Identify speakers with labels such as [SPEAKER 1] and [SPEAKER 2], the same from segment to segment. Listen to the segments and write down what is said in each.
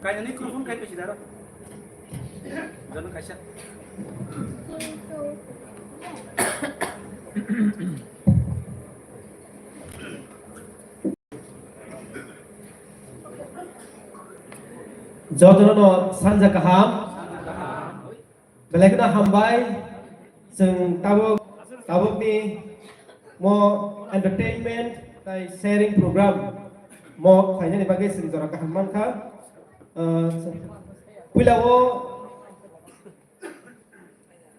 [SPEAKER 1] Kaya ni kurung kaya pesi daro. Jangan kasih.
[SPEAKER 2] Jodoh sanja kaham, belakang hambai, seng tabuk ni mo entertainment, tai sharing program, mo kayaknya ni bagai seng jodoh kaham man ka, pilawo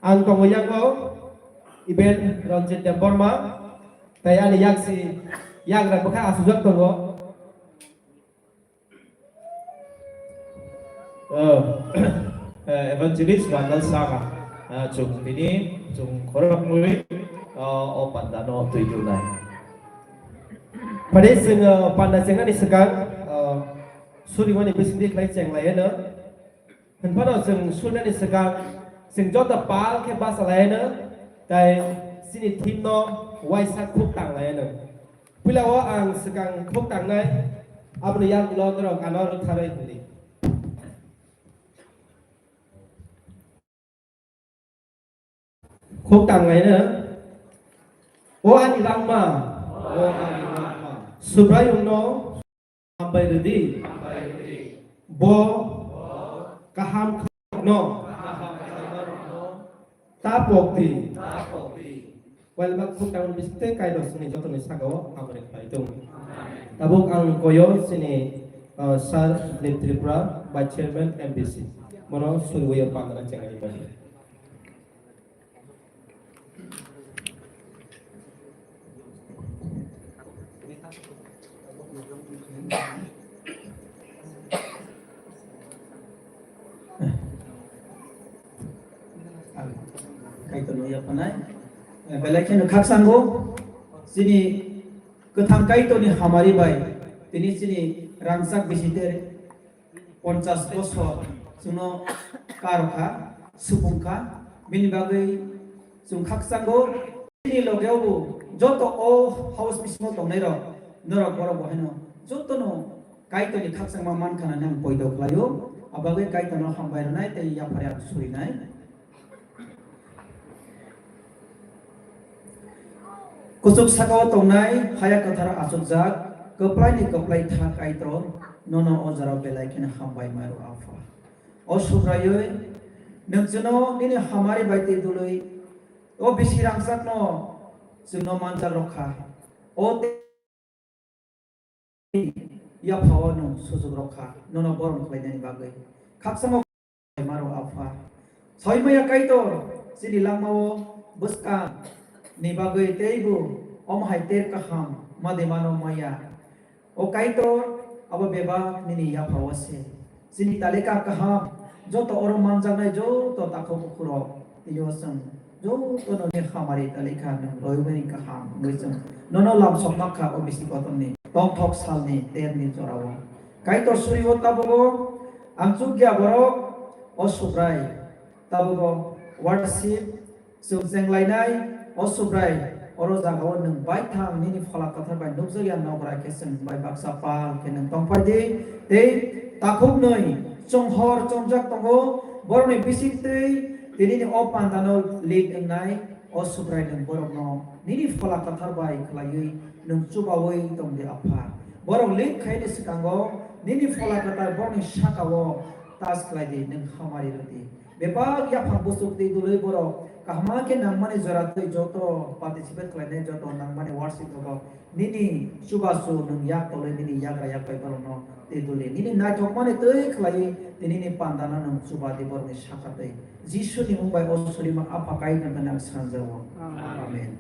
[SPEAKER 2] ang panguyang ko, event Ranjit Demborma, tai ani yak si yak na baka asujak tunggu. Evangelist Vandal Saka chung ini chung korak mui pandano tujuh nai. Pada sing pandai sengan disegang suri mana bisnis kelai ceng lain na. Pada sing suri disegang sing jota pal ke bahasa lain na. Tai sini tim no waisak kuk tang lain na. Bila wa ang segang kuk tang nai, apa ni yang ilo terang kanor tharai tuli. Khúc tặng này nữa ô anh lăng mà subray nó ambai rudi bo kaham no tapokti wal bak khúc tặng bisite kai dos ni joto ni sagaw amre kai tung tabuk ang koyo sini sar Tripura by chairman MBC mono suruya pandana cengani bani.
[SPEAKER 3] Belakang khak sanggo sini ketang kaito ni hamari bai tini sini rangsak bisiter 50 bosor suno karokha supungka bini bagai sung khak sanggo sini logeu bu joto o house bismo tongnai ro norok borok boheno joto no kaito ni khak sang man khana nang poido klayo abagai kaito no hambai nai te ya phare suri nai. Kusuk sakaw tongnai haya kathara asukjak keplai ni keplai thak aitro nono ojara belai kena hambai maru afa o subrayoy nungjono nini hamari baiti dului o bisi rangsak no jungno manjal rokha o ya phawa no sujug rokha nono borom khlainani bagai khaksamo maru afa soimaya kaito sini langmao buska ni bagai teibu om haiter kaham mademano maya o kaito abo beba nini ya phawase sini taleka kaham joto oro manjanai joto takho khuro tiyosam joto no ne khamari taleka no roibani kaham ngisam nono lam soknakha o bisi kotonni tong thok salni terni jorawo kaito suriwo tabogo amchugya borok o subrai tabogo worship sujeng lainai o subrai oro jagao nung bai thang nini phala kathar bai nukjaya nokra kesem bai baksa pal kenang tongpai de te takhuk noi chonghor chongjak tongo boroni bisitei tini ni o pandano lead ngai o subrai nung borok no nini phala kathar bai khlaiui nung chubawoi tongde apha borok lead khaini sikango nini phala kathar borni sakawo tas khlaide nung khamari roti bebag ya phambusuk de duloi borok kahma ke nangmane jaratoi joto participate khlaine joto nangmane worship ko nini subasu nung yak tole nini yak yak pai barono te dule nini na thokmane tei khlai tini ni pandana nung subadi borne sakate jisu ni mumbai osuri ma apa kai na nang sanjawo amen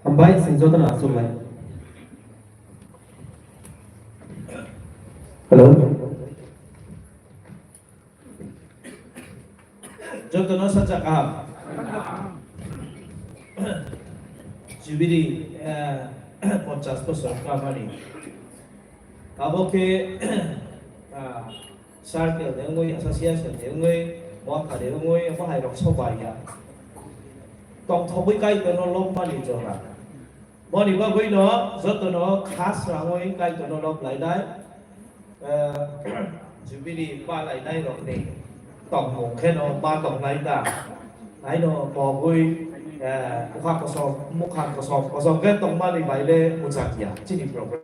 [SPEAKER 2] Hambai sing joto na asuk lai. Hello. Joto na sanja kaham. Jubiri 50 bosor kamari. Abo ke circle dengoi association dengoi
[SPEAKER 4] món thà để ngồi có hai đọc sâu bài ya tòng thâu với cây tụi nó lốp mà đi cho là món đi qua với nó rất tụi nó khá là ngồi cây tụi nó lốp lại đấy chuẩn bị đi qua lại đây rồi thì tổng một cái nó ba tổng này ta đấy nó bỏ vui một hàng có sọp cái tổng ba đi bài lên một dạng ya chỉ đi program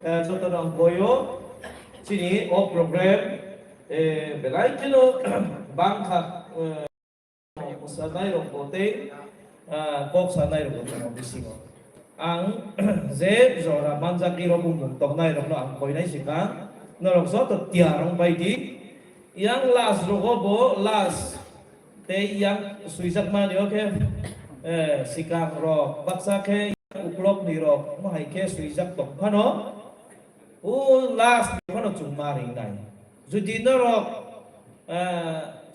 [SPEAKER 4] cho tụi nó boyo chỉ đi op program về lại cái nó bang khác sa này rồi có thể cốc sa này rồi có thể làm gì ang dễ rồi là ban ra kia rồi bùng tổng này rồi nó ăn coi này gì cả nó rồi số tự tiệt rong bay đi yang last rồi có bố last te yang suy sắc mà được không sikang rồi bác sa ke uklok đi rồi mà hay ke suy sắc tổng pha nó last pha nó chung mà ring này rồi đi nó rồi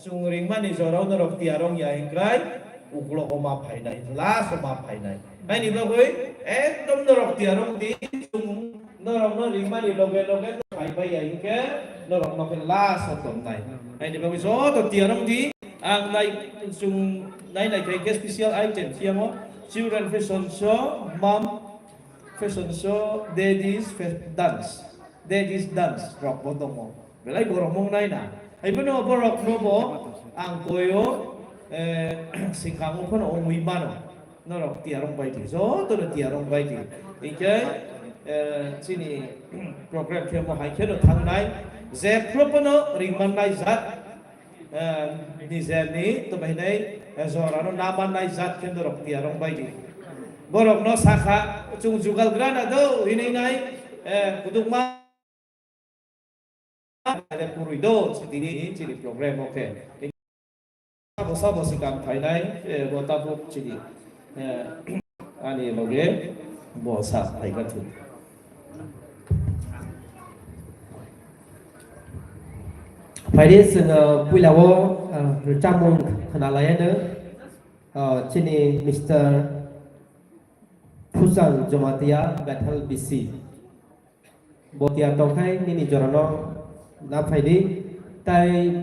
[SPEAKER 4] chung ring mà đi rồi nó rồi tiệt rong vậy cái uklok mà phải này last mà phải này anh đi bao nhiêu trong nó rọc tiền rong tí chung nó rong nó ring mà đi đâu cái phải bây giờ cái nó rong nó phải la sao tuần này anh đi bao nhiêu số tuần tiền rong tí anh này chung này cái special item chiang ó children fashion show mom fashion show daddy's dance rock bottom mo belai borong mong này nè hay bên nó borok nó bo ang koyo singkang mo kono ong wiman nó là tiarong bay thì gió tôi là tiarong bay thì cái sini program kia mà hay cái nó thằng này dẹp club nó ringman này zat đi dẹp ní tụi mày này rồi nó naman này zat cái nó là tiarong bay thì borok nó sakha chung jugal grana đâu ini này kudung ma ada kurido sini program oke Bos sikam thai nai bota bok chini ani loge bosa thai ka thu
[SPEAKER 2] phải đi sừng bùi lão rồi trăm môn khana lại nữa chini Mr. Pusang Jomatia Bethel BC botia tong khai nini jorano na phải đi tai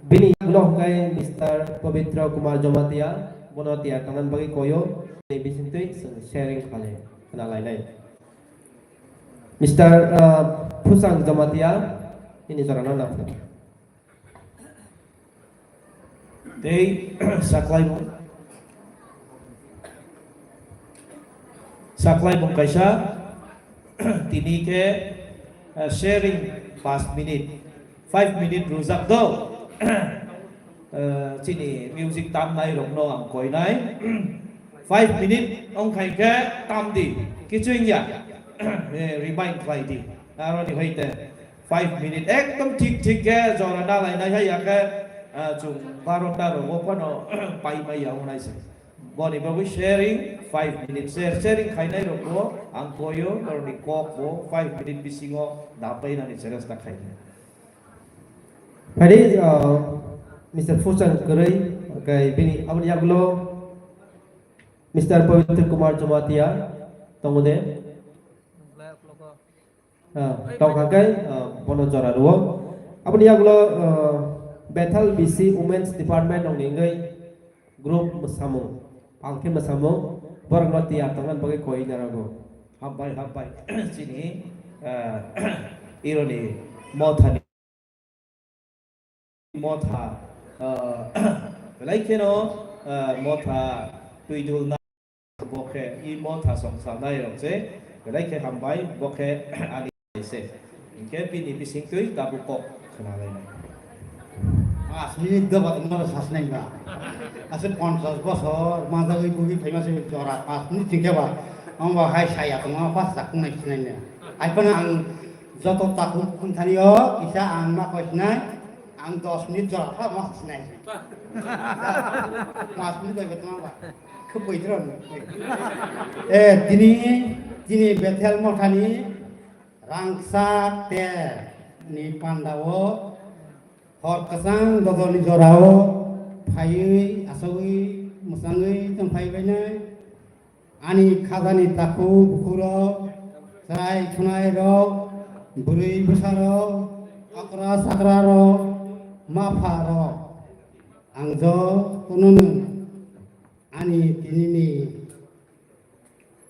[SPEAKER 2] bini long kai Mr. Pavitra Kumar Jomatia bonotia kanan bagi koyo ni bisintui sharing khale khana lai nai Mr. Pusang Jomatia ini jorano na
[SPEAKER 4] dei saklai mong kaisa tini ke sharing 5 minute 5 minute ruzak do chini music tam nai rong no ang koi nai 5 minute ông khai ke tam di ki chuyên ya remind khai di aro di hoite 5 minute ekdom thik ke jora na lai nai ha ya ke chung baron da ro ko no pai mai ya nai se body by sharing 5 minutes sharing khai nai ro ko ang koyo or ni kok bo 5 minute bisingo da pai na ni seras ta khai
[SPEAKER 2] phải đi Mr. Fusan Kurai cái bini abang yaglo Mr. Pavitra Kumar Jomatia tong de tong cái bono jora ruo abang yaglo Bethel BC Women's Department ong ningai group masamung angke masamung borang notia tangan bagai koi narago
[SPEAKER 4] hampai sini ironi mothani motha lấy cái nó motha tùy đủ na bokhe i motha song sa nai rồi chứ lấy cái hàm bay bokhe ali se cái pin đi pising tùy ta bu kok khana lai
[SPEAKER 5] asli dapat nomor sasneng ba asli 50 bosor masa ibu famous jora pas ni tinggal ba ông bảo hai saya tengah pas sak naik senenya ai pernah ang joto takut pun tadi bisa ang mak kosnai ang 10 menit jora pas mas seneng mas menit baik betul ba kepoitron dini Bethel mothani rangsa te ni pandawo hor kasang dodoni jorao phai asoi musangui tong phai bainai ani khazani taku bukhuro sarai khunai ro burui busaro akra sakra ro mafaro angjo konono ani tinini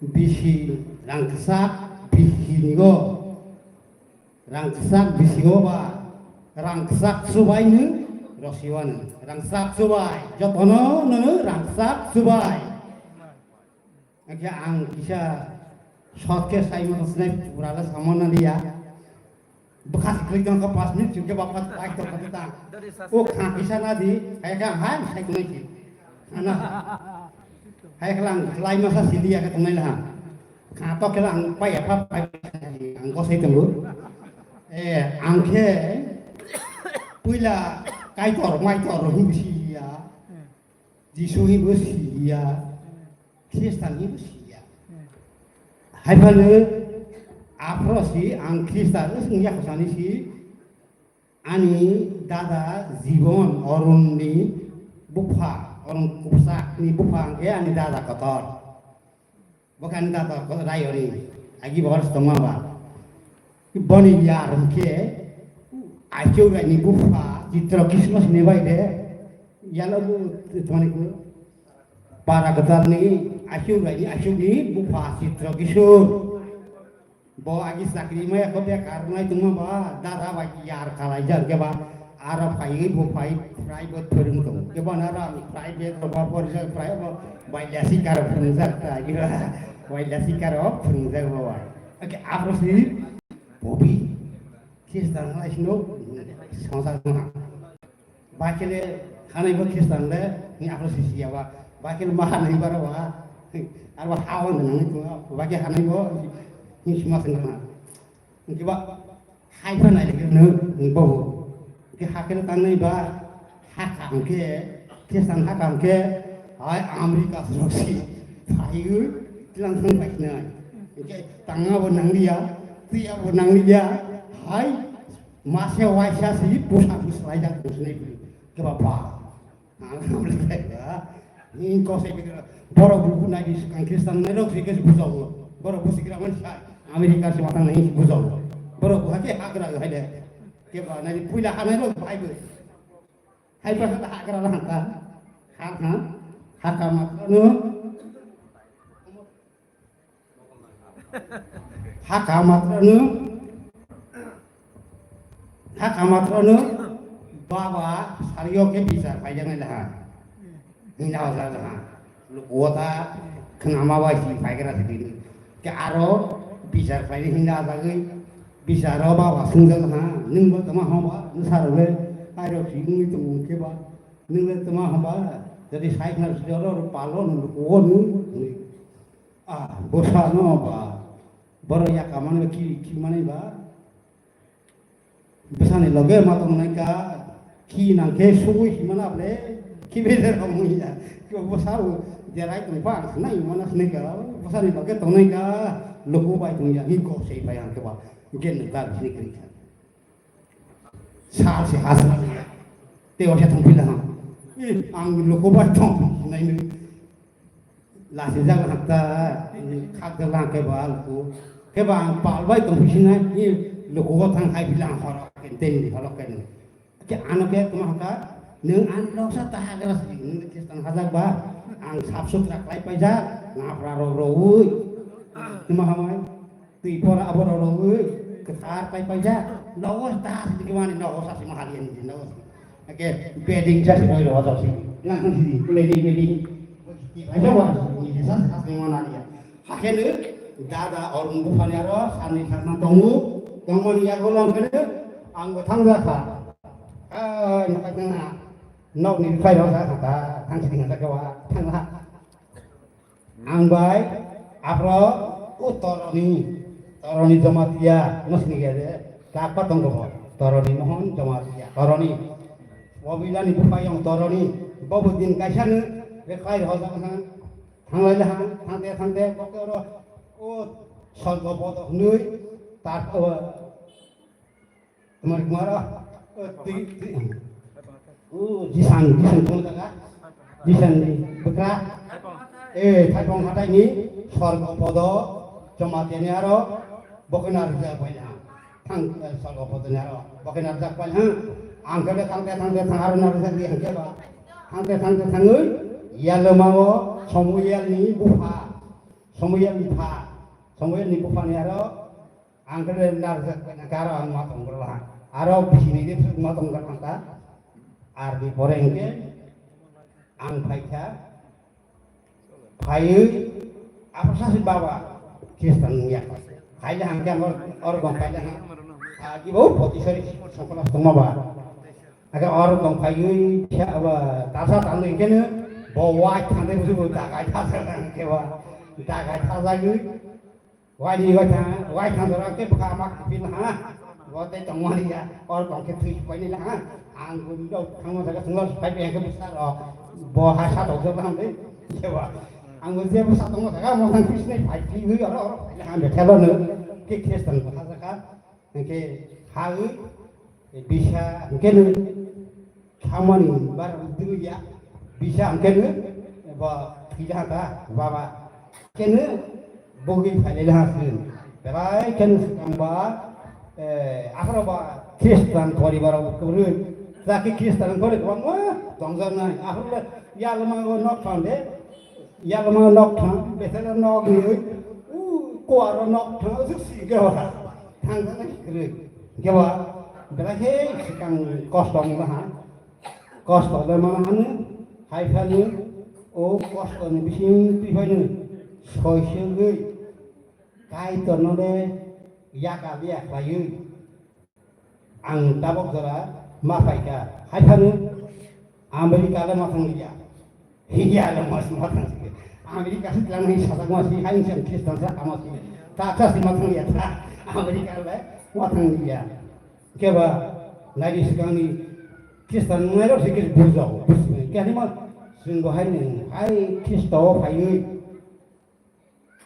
[SPEAKER 5] bisi rangsak bisi nigo rangsak bisi goba rangsak subai nu rosiwan rangsak subai jotono nu rangsak subai ang kisah shotke sai mo snap purala samona dia bekas klik dong ke pas ni juga bapak baik tu kata oh kah kisah nadi kayak kan han saya kena ki anak kayak kelang lain masa silia ke tengah lah kah to kelang pai apa pai ang ko sai tenggu angke puila kai tor mai tor hingsia jisuhi busia Kristan itu sih ya. Hai pada apa sih ang Kristan itu sebenarnya kesana sih ani dada zibon orang ni buka orang kusak ni buka ya ani dada kotor bukan dada kotor raya ni lagi bawa setengah bah bani yaran ke acu ni buka citra Christmas ni baik deh ya lalu tuan itu para ketar ni asyuk ni buka citra kisur bawa lagi sakri maya kau dia karena itu mah bah darah bagi yar kalajar ke bah Arab kai bukai private teruntung ke bah nara private bawa polisi private wajah sikar pengzak lagi lah wajah sikar pengzak bawa oke apa sih bobi Kristen lah sih no sangat sangat baiknya karena ibu Kristen le ni apa sih siapa baiknya mahan ni barawa arwah hawan dengan itu bagi hanai bo ini semua senang mungkin ba hai pun ada kena bo ke hakil tanai ba hakam ke kisan hakam ke hai Amerika Rusia hai langsung baiknya ke tangga benang dia tiap benang dia hai masih waisa sih pusat lajak pusat ke bapak alhamdulillah ini kau saya pikir boro buku lagi sekarang Kristen mereka sih kes buzau boro buku sih kira mana Amerika Selatan ini buzau boro buku hake hak kerana ada keba nanti puila hana lo Bible hai pas hak kerana hak hak kamat no hak kamat no bawa sario ke bisa pajangan dah ini awal dah lu kuota kena mawa si pakai rasa ini ke aro bisa pakai hingga lagi bisa roba wasunggal ha nunggu tengah hamba nusar le aro sini itu mungkin ba nunggu tengah hamba jadi saya nak sejarah palon lu kuonu bosan ba baru ya kaman ki mana ba besar ni lagi matang mereka ki nangke suwi mana boleh ki beda kamu ya ki besar dia raih tempat naik mana senega besar ni lagi tong naik lugu baik tong ya hingga saya bayang ke bawah mungkin negara sini kerja sah sih hasil tewa saya tong bilang ang lugu baik tong naik lah sejak hatta hak dalam ke bawah lugu ke bawah pal baik tong sini ni lugu tang hai bilang horok kenten horok kenten ke anak ya cuma haka neng anak sa tahan keras ini kita hazak bah ang sabsut raklai paja ngapra roroi cuma hamai tipora abora roroi ketar pai paja lawas tas di mana lawas sa mahalian di lawas oke bedding jas noi lawas sa nang di bedding aja wah ini sa di mana dia hakene dada orang bukan ya roh sani karena tunggu ya golong kene ang tangga sa nakanya nau ni khai đó sa ta thang sing sa kawa thang ha ang bai apro toroni jamatia nosni gede kapat tong ko toroni mohon jamatia toroni wabila ni bukai yang toroni babudin kaisan be khai ho sa thang lai thang te ko ro sol go bodo nui tar তোমার Kumara jisan kung taga jisan ni bekra thapong hatai ni sorgo podo jomatiani aro bokenar ja paina thang sorgo podo ni aro bokenar ja paina angkade tangte tangar nar sagi angke ba tangte tangui ya lemawo somuyel ni bufa somuyel ni bufa ni aro angkade nar sagi karo ang matong berlah aro bisini dia matong berangka ardi porengke ang paika payu apa sih bawa Kristen ya kaya angke orang kaya agi bau poti sari sekolah semua ba aga orang payu siapa tasa tandu ingkene bawa tande busu dagai tasa angke ba dagai tasa gu wajib wajib tanda orang ke bakamak pin ha wote tongwani ya orang ke tuh poin lah ha anggun do kamu saja semua pai yang besar oh bahasa tahu sebab ni siapa anggun dia besar tongwa saja mau sang Kristen pai hui orang yang betul ni ke Kristen bahasa kan ke hal bisa mungkin kamani bar dulu ya bisa mungkin bah tidak ada bawa kena bogi file hasil berai kena sekamba apa ba Kristen kori baru kurun lagi Kristen kori kamu tonggan nai apa ya lemah nok thande ya lemah nok thang betul nok ni kuara nok thang sih kau thang thang kiri kau berai sekarang kosong lah kosong lemah mana hai file oh kosong ni bising pihaknya soisengui kai tornode ya kalia payu ang tabok jara mafaika haithanu Amerika le mathang dia hiya le mathang Amerika sedang ni sasak masih hain sen Kristen sa amasi tak kasi mathang dia Amerika le mathang dia keba lagi sekarang ni Kristen ngero sikit bujau kani mah sungguh hai Kristo payu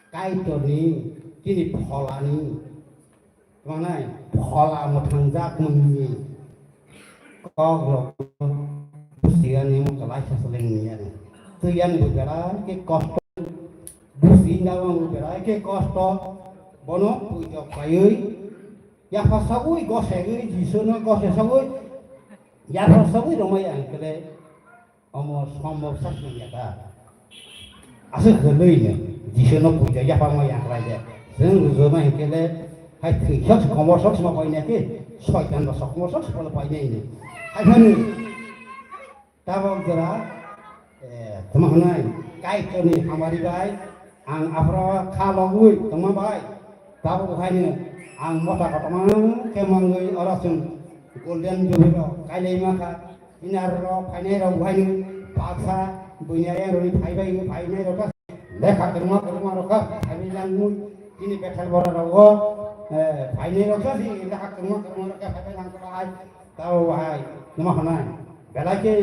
[SPEAKER 5] kai torni kini polani mana pola mutanjak muni kau busian ni mukalai seseling ni ya tu yang bergerak ke kosto busi nawang bergerak ke kosto bono pujo kayu ya pasabui gosegi jisuno gosesabui ya pasabui romai angkele omos homos sasnya ya ta asal gelui ni jisuno pujo ya pamai yang raja sen rumah angkele hai thik komosok semua poin ni soitan basok komosok semua poin ini hai mana tabang jera teman-teman kai ni hamari bai ang afro khalogui teman bai tabang hai ni ang mota teman kemangui orasun golden jubilo kai lei maka inaro painero hai ni paksa bunyaya roi bai painero ka lekha kerma roka hai lang mui ini betal bora rogo painero ka si lekha kerma roka hai lang kai tahu hai nama hanai belake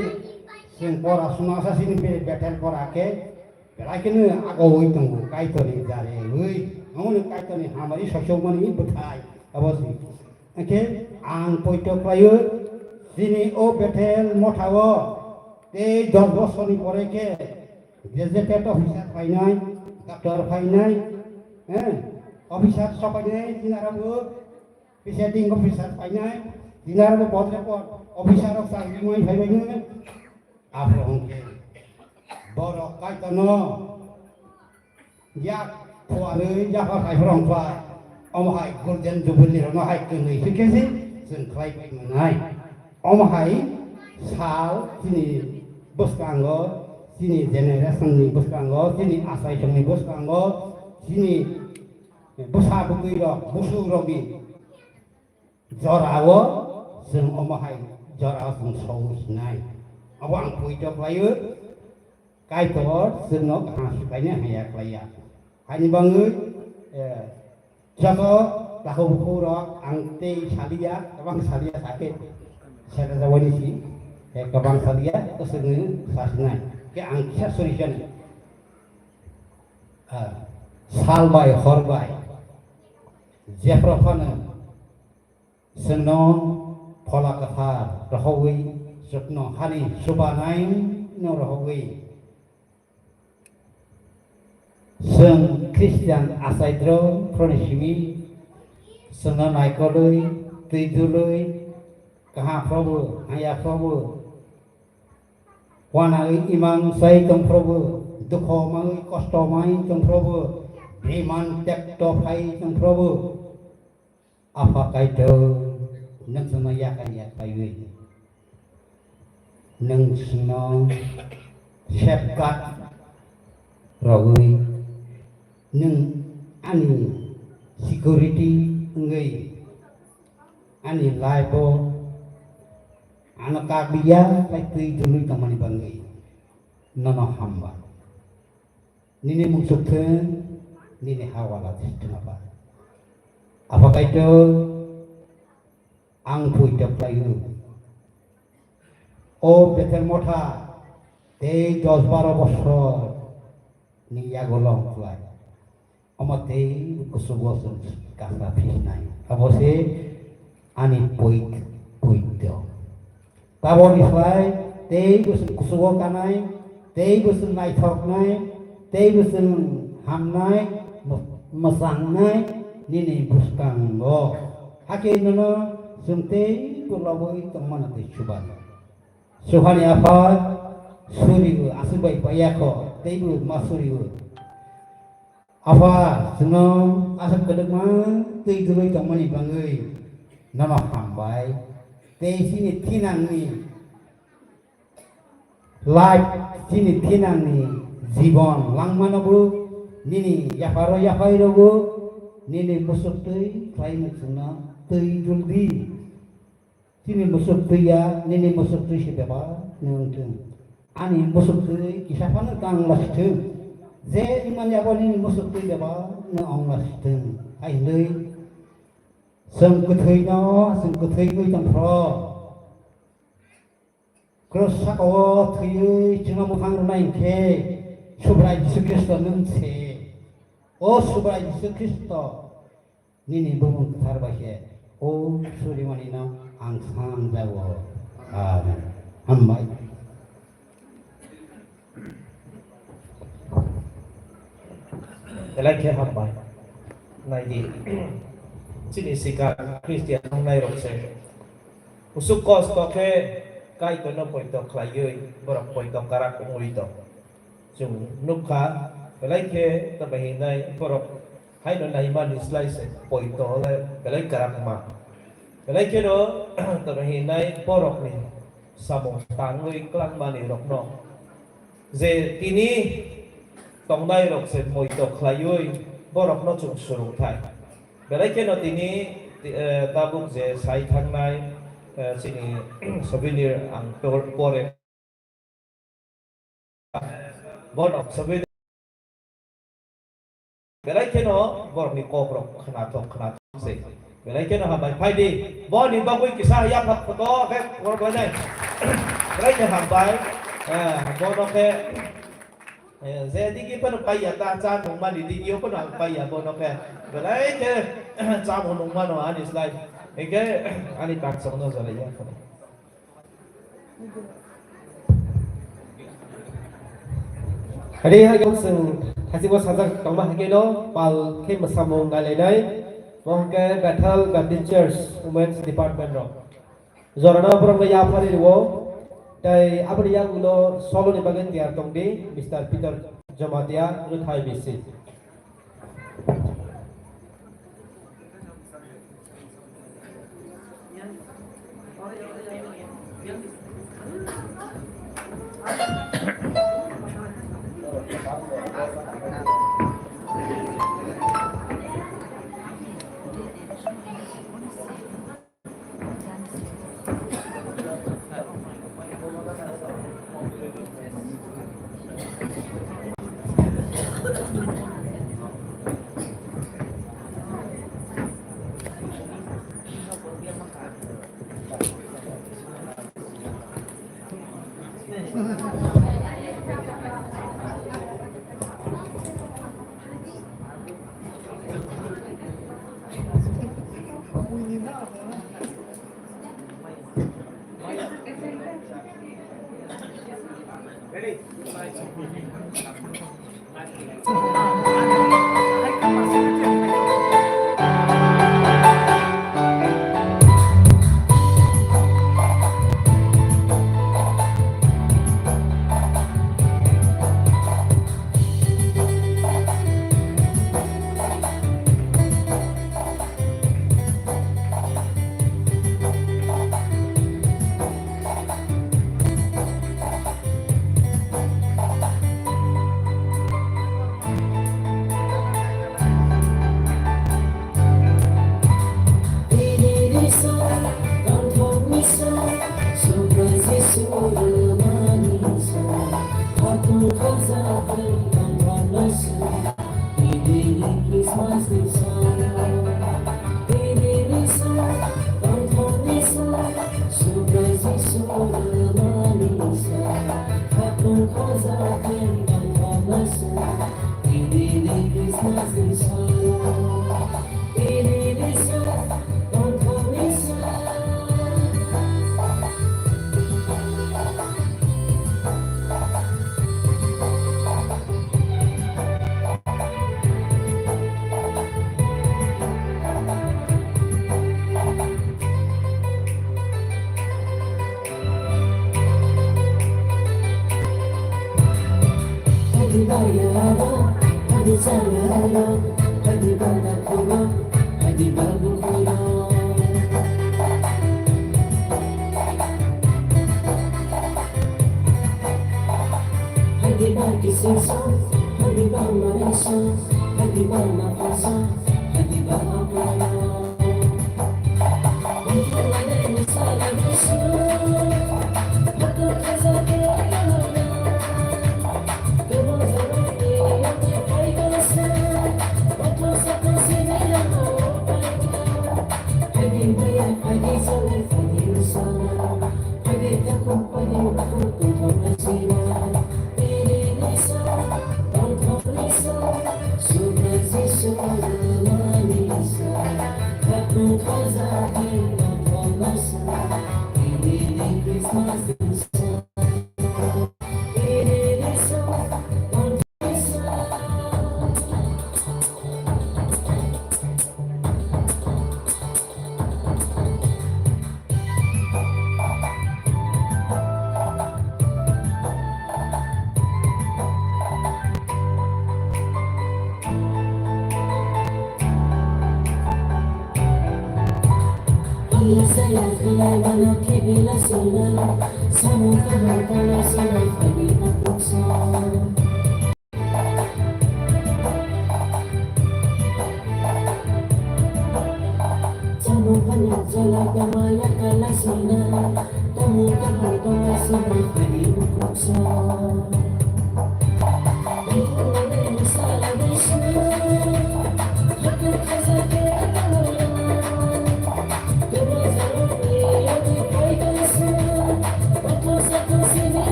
[SPEAKER 5] sing pora sunasa sini betal pora ke belake ni ago hitung kai to ni jare ui amun kai to ni hamari sosomani buthai abosi oke ang poito payu sini o betal mothawo te 10 বছর পরে ke gazetted officer পাইনাই doctor পাইনাই officer সপাইনাই দিনারাবো presiding officer পাইনাই দিনারাবো বদরেপট officer সার্ভিমই ভাইবাইনে আফরংকে বড় কাইতন ইয়াক খোয়ারে ইয়াক আইফরংফা অমহাই গোল্ডেন জুবিলি রনহাই কनै ফিকেসি जों खालायबाय मोननाय अमहाय साल दिनै बसकांगो दिनै जेनेरेसननि बसकांगो दिनै आसायसंनि बसकांगो दिनै बसाबुगैर बुसुरगि जरावो जों अमहाय जराव जों सौसिनाय अब आं फैथ'फ्लायो गायथ'र जोंनाव हासिबायनो हायाख्लाया हानिबाङै जत' Tahu buku rok angte salia, kabang salia sakit. Saya dah wani si, kabang salia kesini sasnai. Ke angkisa solution. Salbai horbai. Jefrofana. Senon pola kafar rahawi sukno hari subanain no rahawi. Sen Christian asaidro pronishimi. Senang naik koloi, tiduloi, Kahaprobo, Hayaprobo, Wanai imang say Probo, Dukho mai kosto mai Probo, Briman tekto pai Probo, apa kaito nang sunaya kaya kayo nang sino safeguard Rawi nang ani security ngai ani laibo anak kabiya lai tui dulu kamani bangai nono hamba nini musuke nini hawala kenapa apakah itu ang pui daplayu o betel motha te 10-12 বছর niya golong kulai amate kusugosun kasa pisnai abose ani poik do tabon islai te kusugo kanai te gusun nai thok nai te gusun ham nai masang nai nini buskang go hake nono sunte kulaboi teman ate chuban suhani apa suri asubai payako teibu masuri apa senang asap kedema tei dului kamani bangai nama hambai tei sini tinang ni life sini tinang ni Jibon langmanabu nini yaparo yapai rogo nini musuk tei kai muksuna tei juldi sini musuk tei ya nini musuk tei sebeba nungtung ani musuk tei kisahana kang lastung je iman ya boni musuk tei beba na ong lastung ai lei seng kuthei kui tang pro cross sako thei chunga mukhang runai ke subrai Yesus Kristus nungse o subrai Yesus Kristus nini bumung tharbashe o surimanina angsang jawo amen hambai
[SPEAKER 4] Elake hamba nai di sini sika Kristian nong nai rok se usuk kos ko ke kai ko no poi to klayoi borok poi to karak ngui to jung nukha elake ta bahi nai borok hai no nai man islai se poi to le elai karak ma elake no ta bahi nai borok ni samong tangui klang mani rok no je tini tong nai rok se moi to klayoi borok no chung surung thai belai ke no tini tabuk je sai thang nai sini souvenir ang pore bon of souvenir belai ke no borok ni kokrok khana se belai ke no hambai phai di bon ni bagui kisah ya phat to ke borok nai belai ke hambai bon ke jadi kita nak payah tak cah nungman di dia pun nak payah bono ke, belai ke cah nungman no anis lai, ke ani tak semua salah ya.
[SPEAKER 2] Hari hari yang seng hasil was hazard tambah lagi lo pal ke masamong galai dai, mungkin battle Baptist Women's Department lo. Zorana orang gaya apa ni wo? Dai apa dia ulo solo ni bagian tiar tong di Mr. Peter Jamatia Ruthai BC.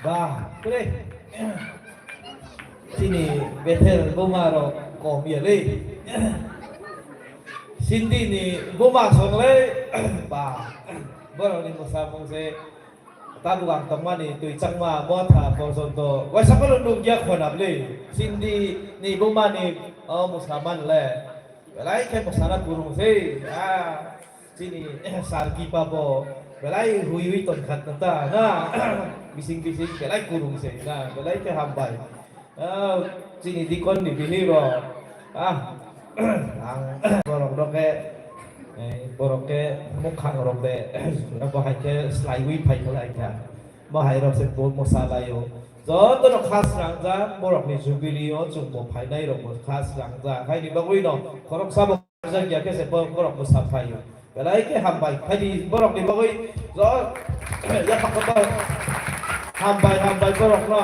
[SPEAKER 4] Và cái đây sini Bethel Bomaro ko miali Cindy ni Boma songle ba boro ni mosabong se tabuang tamani tui changma mo tha porson to wa sakalo nung ya khonap le Cindy ni Boma ni musaman le belai ke posana kurung se sini sarki pa bo belai hui ton khat ta na bising belai kurung se na belai ke hambai sini dikon di bihiro ang borok ke mukhang rok de bahai ke slai wi phai khalai ka bahai rok se bol mosala yo zo to no khas rangja borok ni jubili o chung mo phai nai rok mo khas rangja khai ni bagui no korok sa ja ya ke se borok mo sa phai yo belai ke hambai khai di borok ni bagui zo ya pakaba hambai borok no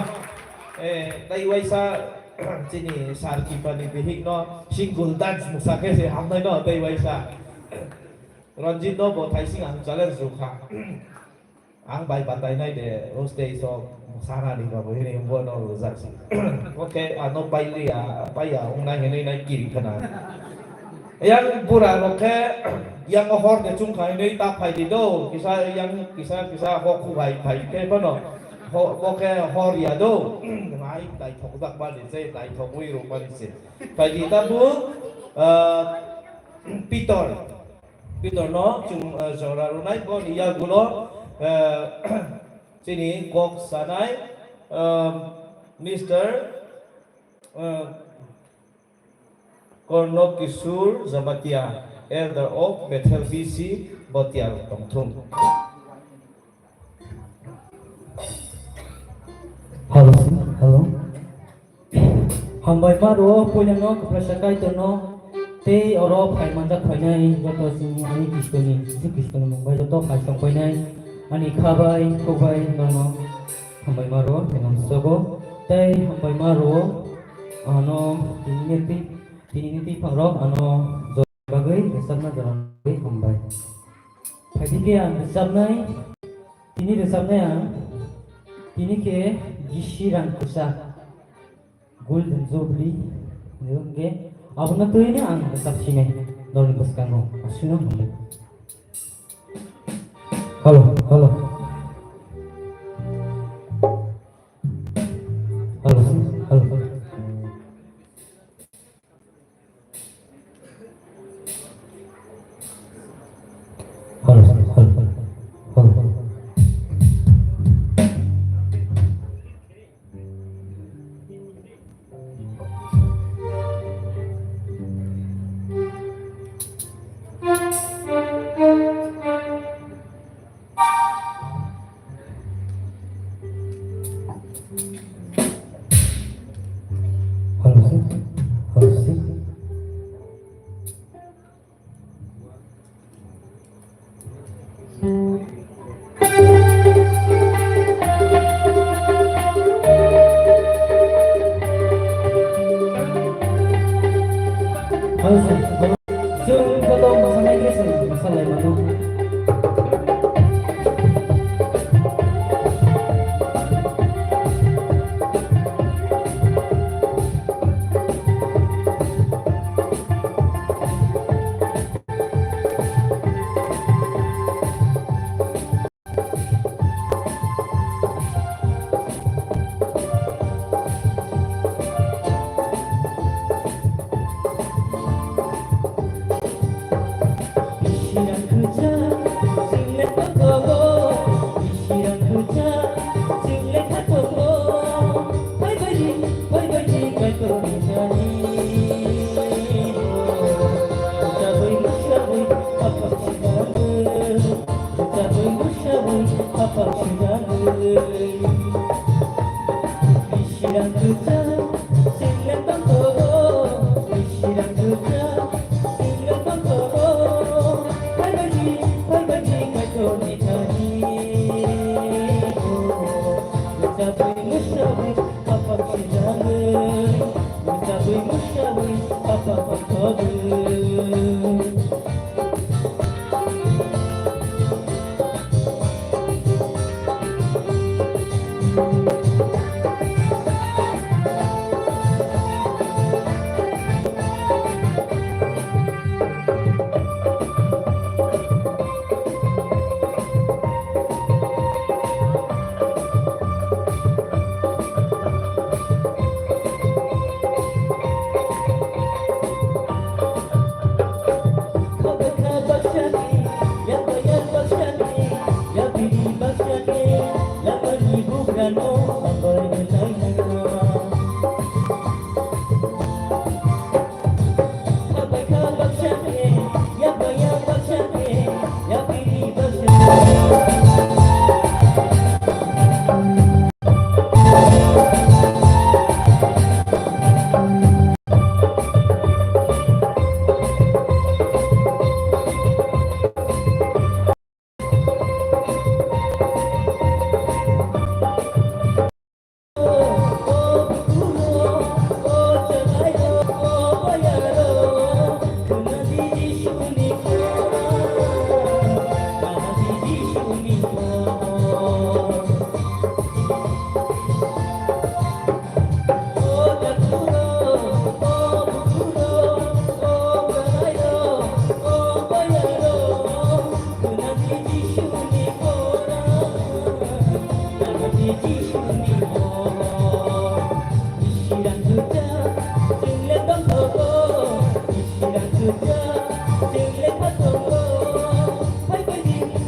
[SPEAKER 4] dai wai sa sini sarki pani behik no single dance musake se hamnai no dai wai sa Ranjit no bo thai sing ang challenge su kha ang bai batai nai de roste so musana ni ba bo ni bo no lo zak si okay no bai li bai ong nai ni nai kiri khana yang pura lo ke yang hor de chung khai nei ta phai di do kisa ho khu bai phai ke ba no ho ke hor ya do mai tai thok dak ba ni se tai thok wi ro ba ni se phai di ta bu Peter no chung zora runai bo ni ya gulo Sini Kok Sanai Mr. Kornok Kishur Zamatia, Elder of Bethel BC, Botiar Tongtung.
[SPEAKER 6] Hello, hello. Hambai maro punya no keprasakai to no te oro khai manjak khainai joto sing ani kristoni si kristoni mumbai joto khai sang khainai ani khabai kobai no hambai maro dengan sogo te hambai maro ano tiniti pangrok ano bagai resabna jalan bagai hambai khai ke an resabnai tini resabnai an tini ke gishiran kusa Golden Zobli, nge, apa nak tu ini ang tetap sini, dorong paskan mo, asyik nak. Halo, halo, halo, halo. Halo, halo, halo.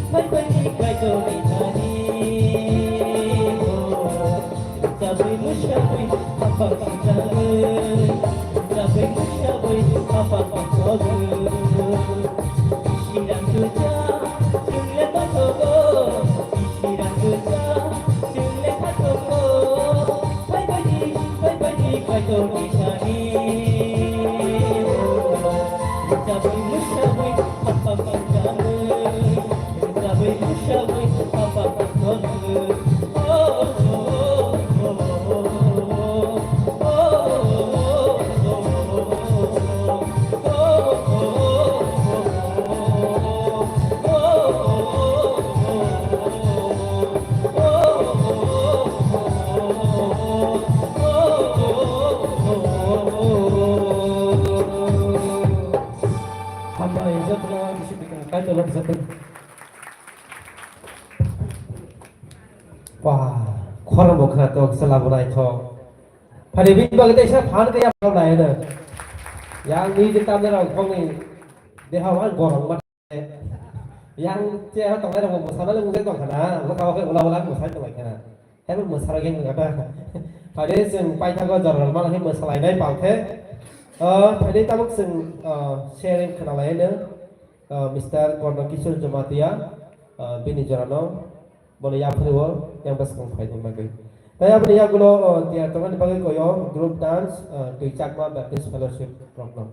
[SPEAKER 7] Bye bye,
[SPEAKER 2] Wah, kolam bukan tuh selalu naik toh. Pada minggu kita isap pan kayak apa lain deh. Yang ini kita ada orang ni dia hawan gorong mat. Yang dia tong ada orang musara le mungkin tong kana, kalau kau ulang musara tong kana. Tapi musara yang enggak ada. Pada sing pai thago jalan malah he musara lain pau the. Pada tabuk sing sharing kana lain deh. Mr. Korno Kishore Jamatia, Bini Jarano. Boleh ya perlu yang bersama faedah bagi. Saya beri ya gulo tiap teman bagi koyo group dance di Chakma Baptist Fellowship program.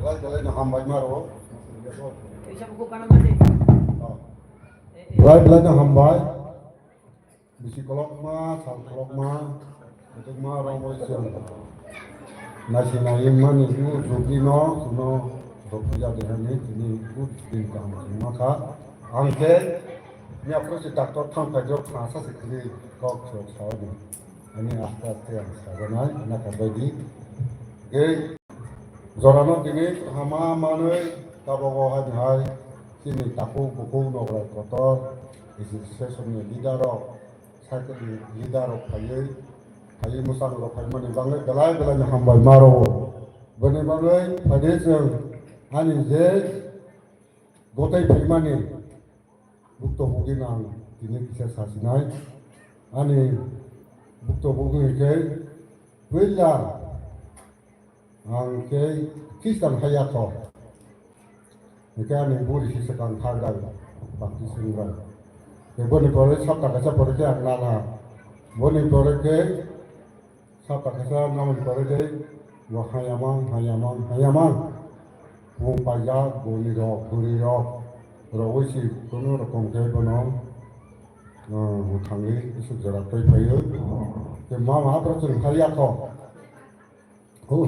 [SPEAKER 7] Balai nak hambai maro. Balai nak hambai. Psikolog ma, psikolog ma, itu ma orang boleh nasi nasi mana itu rugi no, rugi jadi ni ini itu tinggal maka angke ni apa sih doktor thang kerja bahasa sekali kau cakap ni, ini akhir yang sebenarnya nak berbagi, ke zorano ini hama mana tabawa hai sini tapu buku novel kotor, isi sesuatu lidaro, saya tu lidaro kaya. Ayi musang rokai mani bangai belai hambai maro, bani bangai pada seng ani je gotai primani bukto bugi nang ini kisah sasinai ani bukto bugi ke bela angke kisah hayato, mereka ni buri sisakan harga bakti singgal, bani boleh sabta kasa boleh yang lala, bani boleh ke Sapa kasa namun pergi hayamang paya buri rok rawisi kono rokom ke kono utangi isu jarak payu ke mama apa tu kaya ko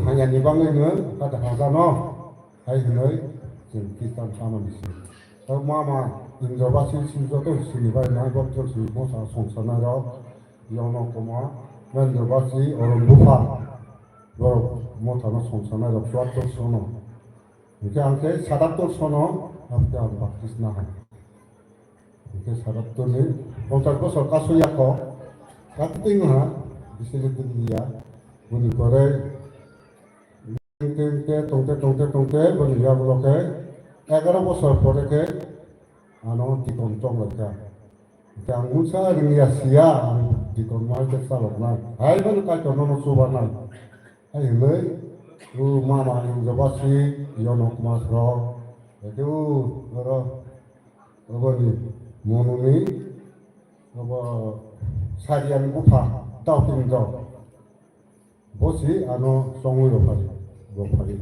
[SPEAKER 7] hanya ni bangai ne kata kata no hai noi kita sama di sini mama indobasi sinjo tu sini baik naik betul sini bosa songsana rok yono koma Mendobasi orang lupa, orang mau tanah songsana rok suatu sono, mungkin angke sadatul sono, apa yang baktis nahan, mungkin sadatul ni, orang tu sok kasu ya ko, katinglah di sini dia, bunyi kore, tongte, bunyi ya bloke, agar apa sok kore ke, anu dikontong mereka. Yang musa dunia sia di konmal kesalok nai. Hai baru kau nono subana. Hai lei, mama yang jabasi, yonok masro. Itu apa ni? Mononi, apa sarian bupa, tau pinjau. Bosi anu songu ropari.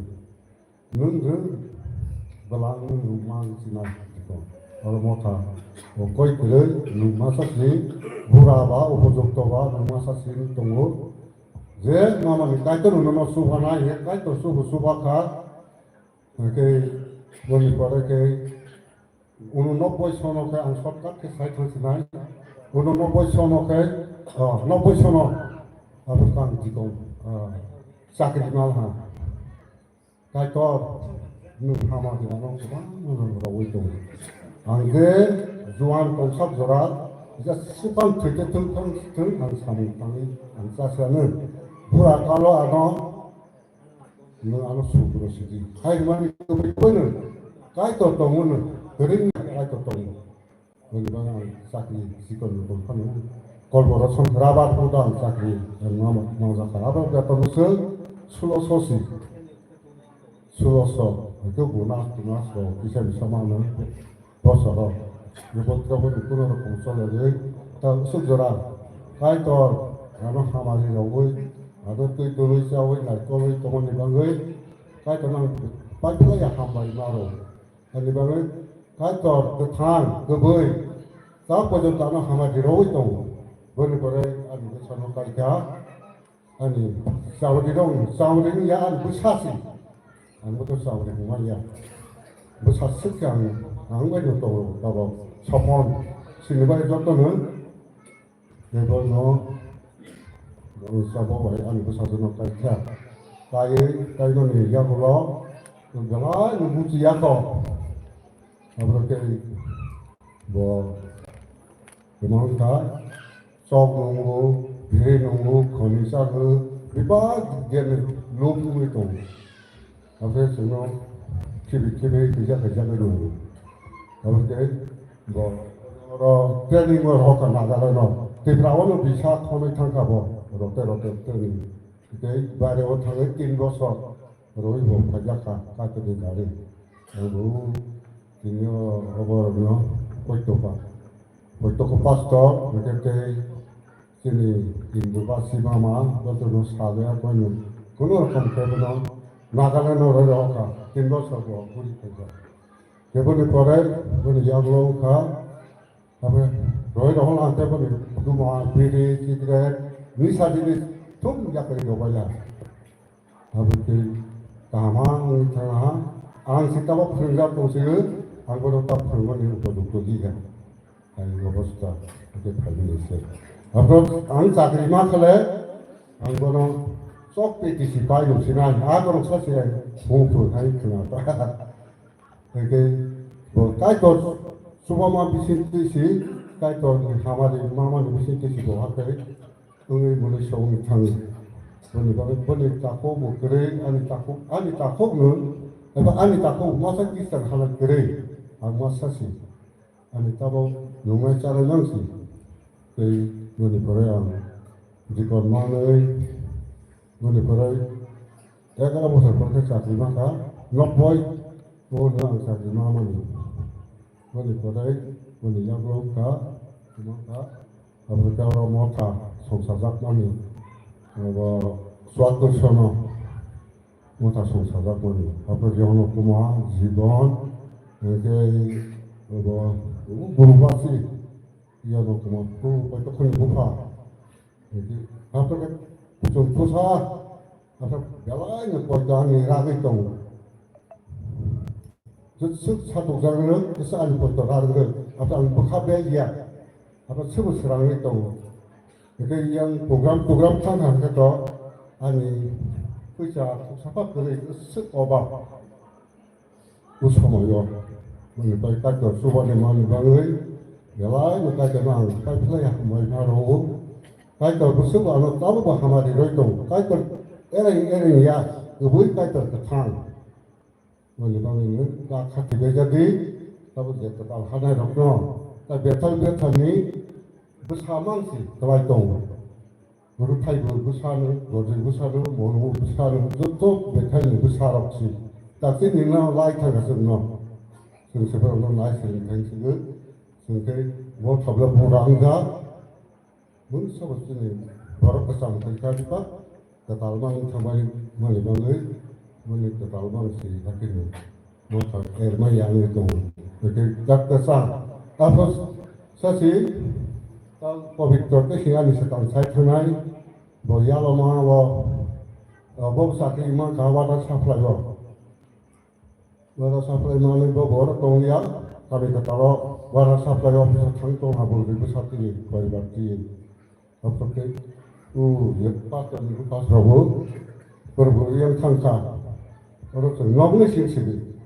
[SPEAKER 7] Nunggu belang rumah sinai. Kalau mau tahu, koi kule masa sini buraba, upojokto ba, masa sini tunggu. Je mama ni kait tu nono subhana ye, kait tu subaka, ke boni pare ke, unu nopoi sono ke ansot kat ke sai thang sinai, unu nopoi sono ke, nopoi sono, apa kan jikong, sakit mal ha, kait tu nu hama di mana, nu rawui tu. Angge juan konsep zorat, jika supang kerja tentang ansami kami ansasiana, pura kalau ano, nu ano subro sidi. Hai mana itu berpun, cái tổ tông nó cái đấy cái tổ tông mình bảo là sakri chỉ còn một phần nữa còn bộ đó xong ra bắt phụ đoàn sakri nó ra khá là cái tổ sơ sulo sosi sulo so cái bộ nào tụi nó so cái xem sao mà nó có sao đó cái bộ cái bộ tụi nó cũng so là đấy ta sức ra cái tổ nó ham gì rồi tôi tôi sao với lại tôi tôi mình bằng người cái tổ năng bắt lấy ham gì mà rồi anh bằng người cái tổ cái thang cái bơi sao bây giờ ta nó ham gì rồi tôi vẫn có đấy anh cái sao nó cái kia anh sao đi ya anh cứ sát gì anh có sao đi không ya cứ sát sức rằng anh cái điều tổ đó sao con xin bây giờ tôi nữa để tôi nó sao bảo vậy anh có sao nó cái kia cái nó này ya có lo rồi đó nó muốn gì ya có rồi cái bộ cái món cá sọc nunggu biri nunggu konisa ke riba dia lom tu itu apa semua kibi kerja ke nunggu kalau ke bo training orang kan ada no tiprawan bisa kami tangkap bo rote training ke bare o thang 3 বছর roi bo kerja ka ke dari lalu ini over no Oito pastor mereka sini Hindu basi mama betul betul sahaja kono kono orang kebeno Nagaland orang orang 3 বছর puri kerja kebeno korai kebeno jaglo ka apa roi orang ante kebeno duma biri cigaret nisa jenis tum jakari dobaya apa ke tamang tengah ang sita bapa kerja tungsi ang kono tak kerja ni untuk juga ayo bosda itu kali ni sih. Apro ang sakri makhle ang kono sok petisi payu sinan agor sasi bungsu hai kena ta. Oke, bo kai to subama bisintisi kai to hamari mama bisintisi bo hakre ungi boleh song thang boleh takut bo kere ani takut nun apa ani takut masa kisah halal kere ang masa sih ani tabo lumai cara langsung ke boleh perayaan jika mana boleh perayaan kalau musim pergi sakri maka not boy boleh ang sakri mama ni boleh perayaan boleh jago ka maka apabila orang mota sungsajak mani suatu sana mota sungsajak mani apabila orang kuma jibon berubah sih, ia nak mampu, itu kan bukan. Jadi apa kan, susah, apa jalannya kerjaan ni rakyat itu. Satu orang itu seorang pekerja itu, apa yang bekerja dia, apa semua serang itu. Jadi yang program tanah itu, ani kerja siapa kerja sekolah, usaha mayor. Mình tôi cách được số bọn em bằng người để lái một cái bằng cái play mới ra rồi cái tờ của số bọn nó tám bọn ham đi rồi tụng cái tờ erin ya cái buổi cái tờ cái thang mình bằng người đã khắc thì bây giờ đi ta bây giờ ta hai này đọc nó ta biết thân ní bữa sáng mang gì ta lại tụng rồi thay bữa sáng nữa rồi bữa sáng nữa mỗi bữa sáng nữa rất tốt biết thay bữa sáng đọc gì ta xin những nào lại thay cái sự nó sebab orang lain sering juga, sehingga buat sebelum orang dah, mungkin sebab ini baru pesan mereka juga, ketalman kembali melibatkan, mungkin ketalman si hakim, buat erma yang itu, jadi tak kesan. Apa sesi, kalau COVID terkesi ani sekarang saya kenal, bahwa lama bahwa sakit imam kawan supply Wara supply mana bawa tong ya, kami kata wara supply officer tangtong habul ribu satu ni, kau berarti apa ke? Ya pas ni pas rabu, berburu yang tangka, orang tu ngomong sini,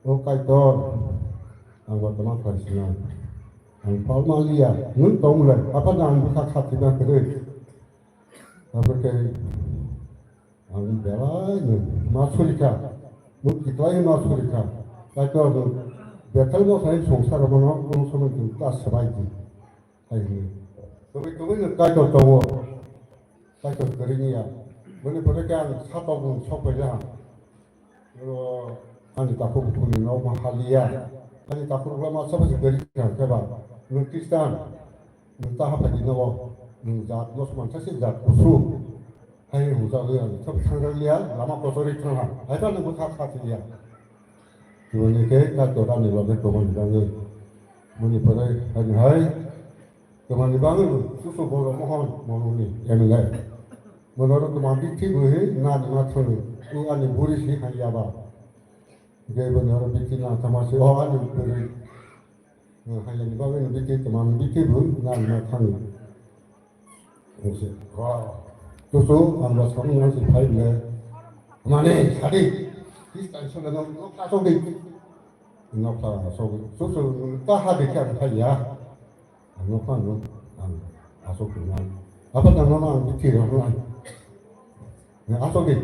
[SPEAKER 7] kau tor, angkat teman kerja, angkat malia, nun tong le, apa nama buka hati nak kerja, apa ke? Angkat bela, masuk ikan. Mungkin lain masuk mereka, kaito betal mo sai songsar mo no somo tu ta sabai di hai ni kami kaito tawo kaito kering ya mene pada kan satu pun sopai dah ani takut pun no mahalia ani takut lama sama sekali kan keba Nukistan nukah apa di nawa nukjat los manchasi jat usu hai hujan lian सब थंग लिया lama kotori Thanga hai ta nukah khati liya tuane ke ka tora ni lobe toman bangi muni pada hai toman bangi susu boro mohon monuni emile menurut teman bikti buhi na ni matoni ni ani buri si hanya ba ge benar bikti na tamasi oh ani buri hanya ni bangi bikti teman bikti bu na ni matoni oke wah susu anda sekarang masih baik le mana tadi kita sudah nak kasih di nak kasih susu tak ada kan saya nak kan asal kenal apa nama bikti orang asal di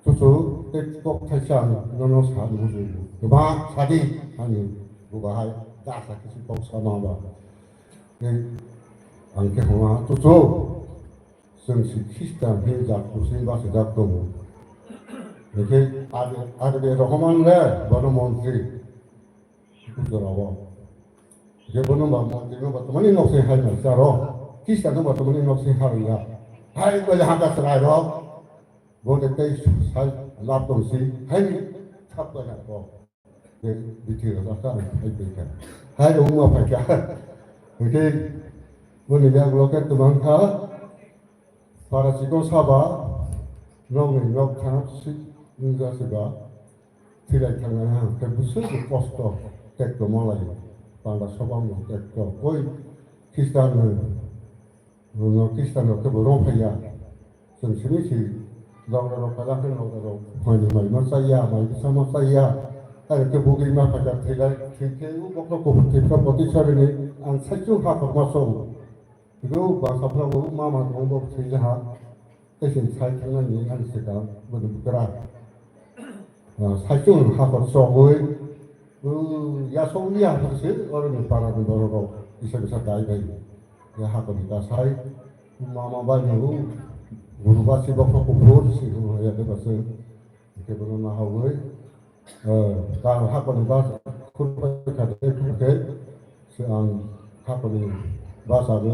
[SPEAKER 7] susu tektok tersiam nono sahadu musuh cuma tadi ani bukan hai dasar kisi tok sama bah angke homa susu sensi Kristen hejak musim bahasa jaktomu Oke, ada di Rohman le, baru menteri itu jerawa. Oke, baru menteri itu berteman ini nasi hari ni, sekarang kita tu berteman ini nasi hari ya. Hai, boleh hantar serai roh, boleh teh saya laptop si, hai tak boleh roh. Oke, bitir rasa hai bitir. Hai, rumah pakai. Oke, boleh dia bloket tu bangka, para sikon sabah, nok tanah si. Nggak tidak tangan terbesar di posto tekto mulai pada sobang tekto koi Kristen ke borong kaya sendiri si orang kalah kan orang mana mai saya mai sama saya ada ke bugi mah pada tidak itu waktu kita potensial ini ansai juga masuk itu bahasa Prabu mama ngomong tidak kesin saya tangan ini kan sekarang bergerak 살증을 하고 쏘고 야송이야 그것이 어른이 바라는 거로 이석에서 나이가 하고니까 사이 마마바이로 우르바시 버퍼고 보르시 해야 되겠어 이렇게 그러나 하고 다 하고니까 그렇게 그렇게 하고니 바사를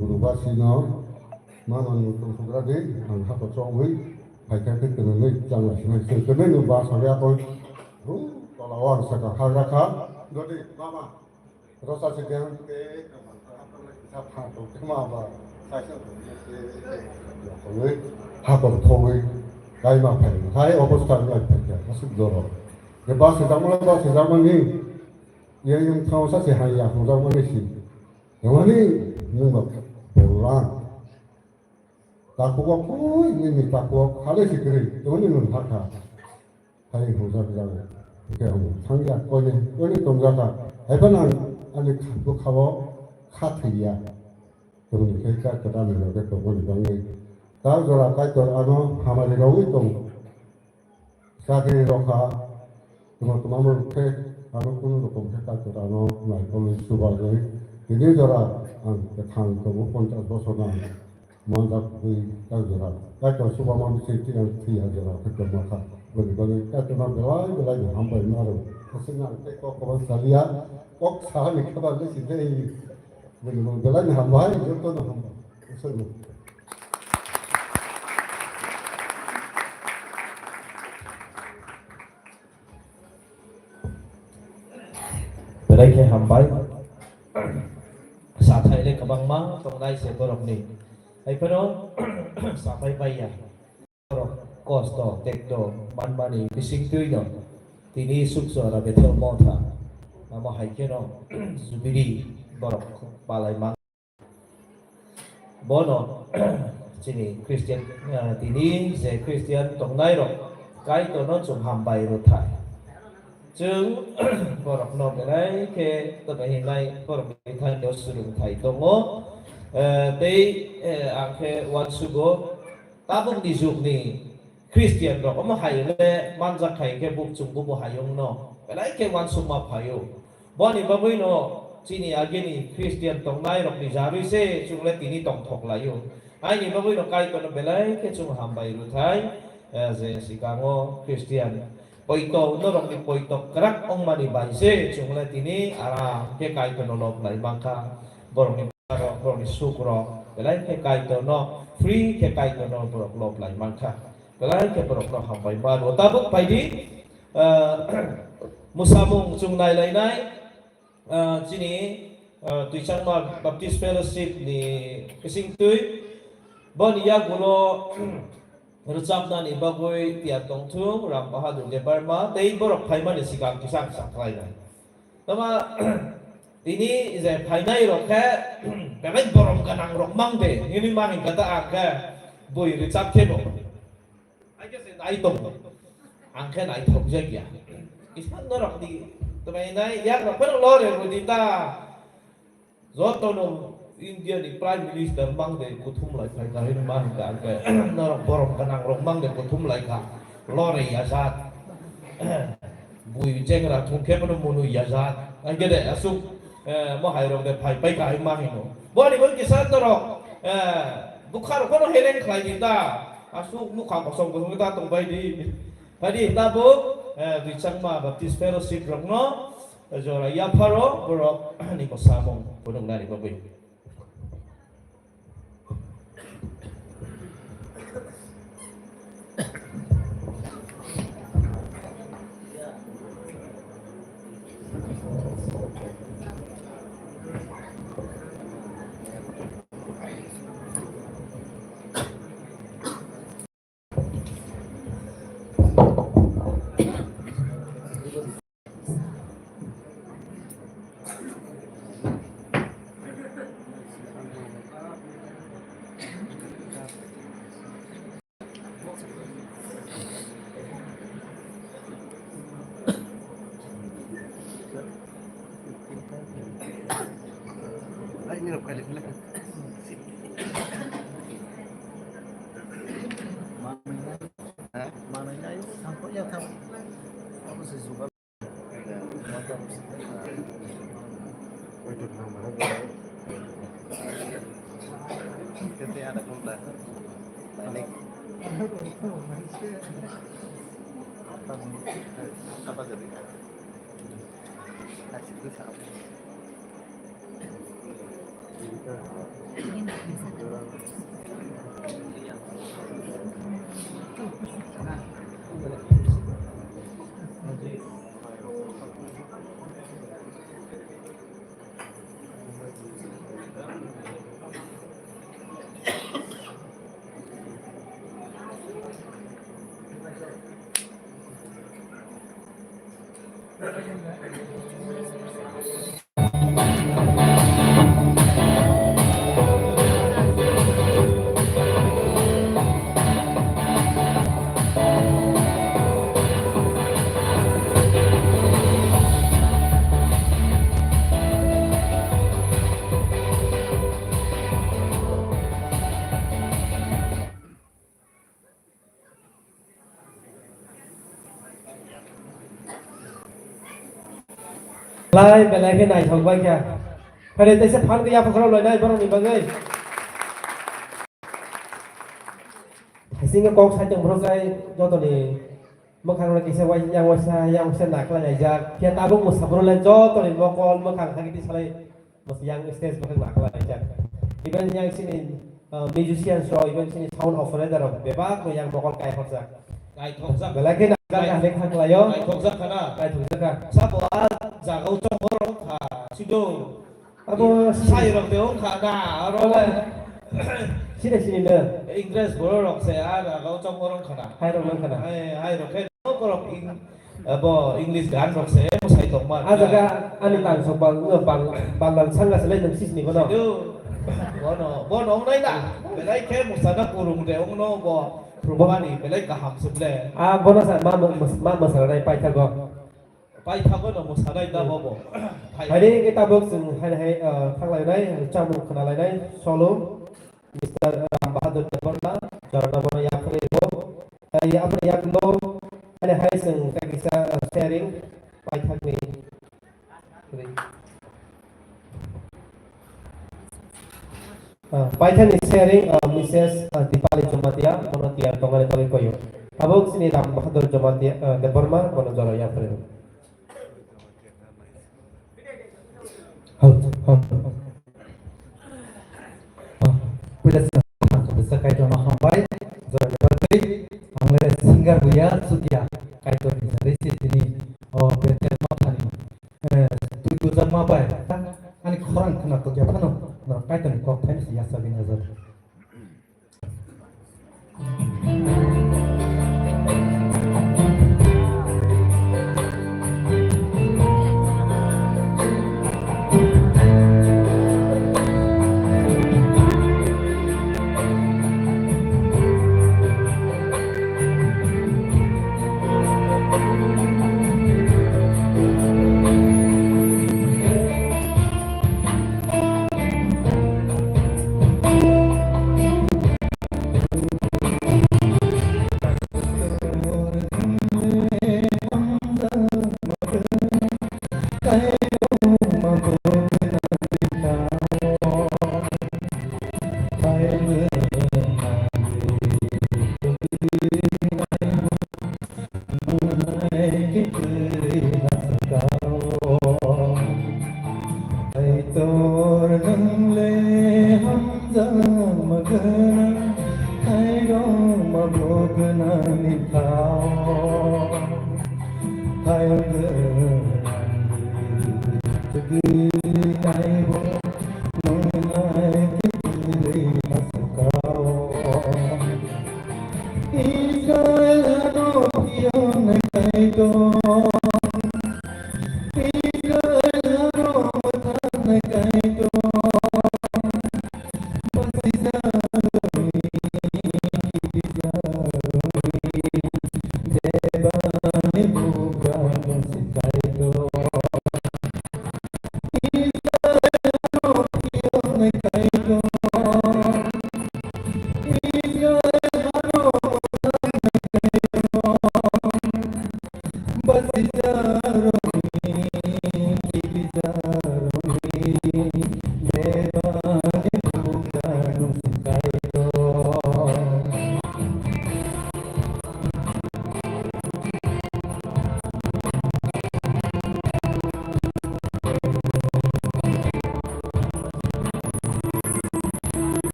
[SPEAKER 7] 우르바시나 마마는 좀 그러지 하고 쏘고 phải cái từ người chẳng là sự từ bên người bà sao ra thôi đúng còn là orang sẽ có hàng ra khác rồi đi mama rồi sao sẽ cái sắp hàng tổ chức mà sai sự cái người học còn thôi cái mà phải thấy ở bên cạnh người phải nó sức rồi cái bà sẽ làm cái gì vậy nhưng thao sát sẽ hay à không làm cái gì nhưng mà đi nhưng mà bổ lan takwa koi ni takwa khale sikri toni nun thakha hai hoja bilang ke thangya koi tomja ta hai bana ani khabu khawo khathiya toni ke ka kata ni ke to boli bangi ta jora kai to ano hamare rawi tong sakri rokha তোমার ke ano kono rokom ke ka to ano nai koi subagoi ini jora an ke thang to 50 বছর না Mantap di kajian. Kalau semua manusia itu yang tiada jalan kekermakan. Bagi kita belai hambai maru. Kesenang teko kawan sekalian. Kok sah ni kawan ni sini. Belai hambai, itu nak hambai. Kesenang.
[SPEAKER 4] Belai ke hambai. Saat ini kabang mang, tonggai setorok ni. Ay pero sa paypaya kosto tekto manmani bising tuino tini sukso la betel monta ama haikeno subiri borok balai mang bono sini Christian tini se Christian tongnai ro kai to no chung hambai ro thai chung borok no cái ke to cái hiện nay borok cái thai no sulung thai tongo they angke wan sugo tabung di zuk ni Christian rok ama hai le manjak khai ke buk chung bu hayong no belai ke wan suma phayo boni babui no chini ageni Christian tong nai rok ni jaru se chung le tini tong thok la yo ai ni babui no kai ko no belai ke chung ham bai ru thai je sikango Christian poito no rok ni poito krak ong mani bai se chung le tini ara ke kai ko no lok lai bangka borong ni ro borong ni sukro belai ke kai to no free ke kai to no borok lok lai bangka belai ke borok no ham bai ba ro tabuk pai di musamung chung nai lai nai chini tuichang ma Baptist Fellowship ni kising tui bon ya gulo ruchap na ni bagoi tia tong thung ram bahadur de barma dei borok phaima ni sikang kisang saklai nai tama ini je phainai rok kha belai borom kanang rok mang de ini mani kata aka boi ruchap khebo ai ke se dai tong angke nai thok je kya isman no rok di tmai nai yak rok pero lore ro di ta zoto no India ni Prime Minister mang de kuthum lai khai ka hin man ka ke no rok borom kanang rok mang de kuthum lai ka lore yazat bui jeng ra thung ke pano munu yazat ai ke de asuk mo hai rok de phai pai ka hin mang no bo ni bon kisan to rok bukhar ko no heleng khai di ta asuk mu kha ko song ko ta tong bai di Tadi tabu di Changma Baptist Fellowship rok no jora ya pharo borok ni ko samong punong nari baboy
[SPEAKER 2] lai belai ke nai thong bai kya phare te se phan ke ya phakro loi nai borong ni bangai singa kok sa chang borong kai jo to ni makhang la ke se wai yang sa nak la nai ja kya ta bong mus sabro la jo to ni bokol makhang thang ti salai mas yang stage makhang nak la ja even yang sini musician so even sini sound operator beba ko yang bokol kai phak sa
[SPEAKER 4] kai thok sak
[SPEAKER 2] belai ke nak le khang la yo
[SPEAKER 4] kai thok sak kana
[SPEAKER 2] kai thuk sa ka
[SPEAKER 4] sapo za gau chong borok ha sido
[SPEAKER 2] abo
[SPEAKER 4] sai rok de ong kha na ro
[SPEAKER 2] sini sini ne
[SPEAKER 4] English borok se a gau chong borok khana
[SPEAKER 2] hai rong nang kana
[SPEAKER 4] hai rok ke no borok abo English gan rok se mo sai tok ma
[SPEAKER 2] azaga ani tang so bang bang sanga sele nam sis ni bono
[SPEAKER 4] bono ong nai la belai ke mo sana kurung de ong no bo probani belai ka ham suble
[SPEAKER 2] bono sa ma sa rai pai tha go
[SPEAKER 4] pai tha bo no mo sana da bo
[SPEAKER 2] hai ni kita bok sung hai thang lai nai cham mu khana lai nai solo Mr. Bahadur Deborna jarana bono ya khre bo ai yakno ane hai sing kakisa sharing pai thakni pai thakni sharing Mrs. Dipali Jomatia monotia tongale tole koyo abok sini Ram Bahadur Jomatia de Burma mono jolo ya pre
[SPEAKER 6] bisa kaito no hambai jora berarti angle singer buya sudia kaito ni resi sini betel mathani tu jama pai ani khorang khana to ja phano no kaito ni kok thain sia sabi nazar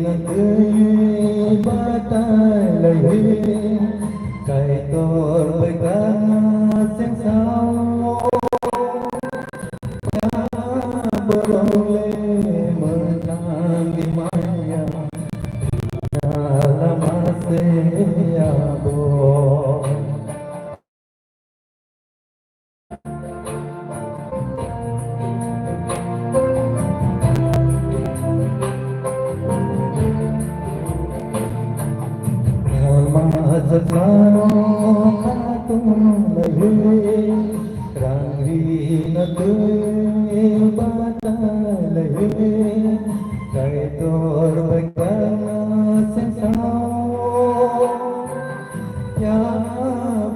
[SPEAKER 6] na tươi batai lai kai tor begana sing sao ya berole menang di maya dalam ya bo Sano katung lahi rangi na tui bata lahi kai tor begana sing sao ya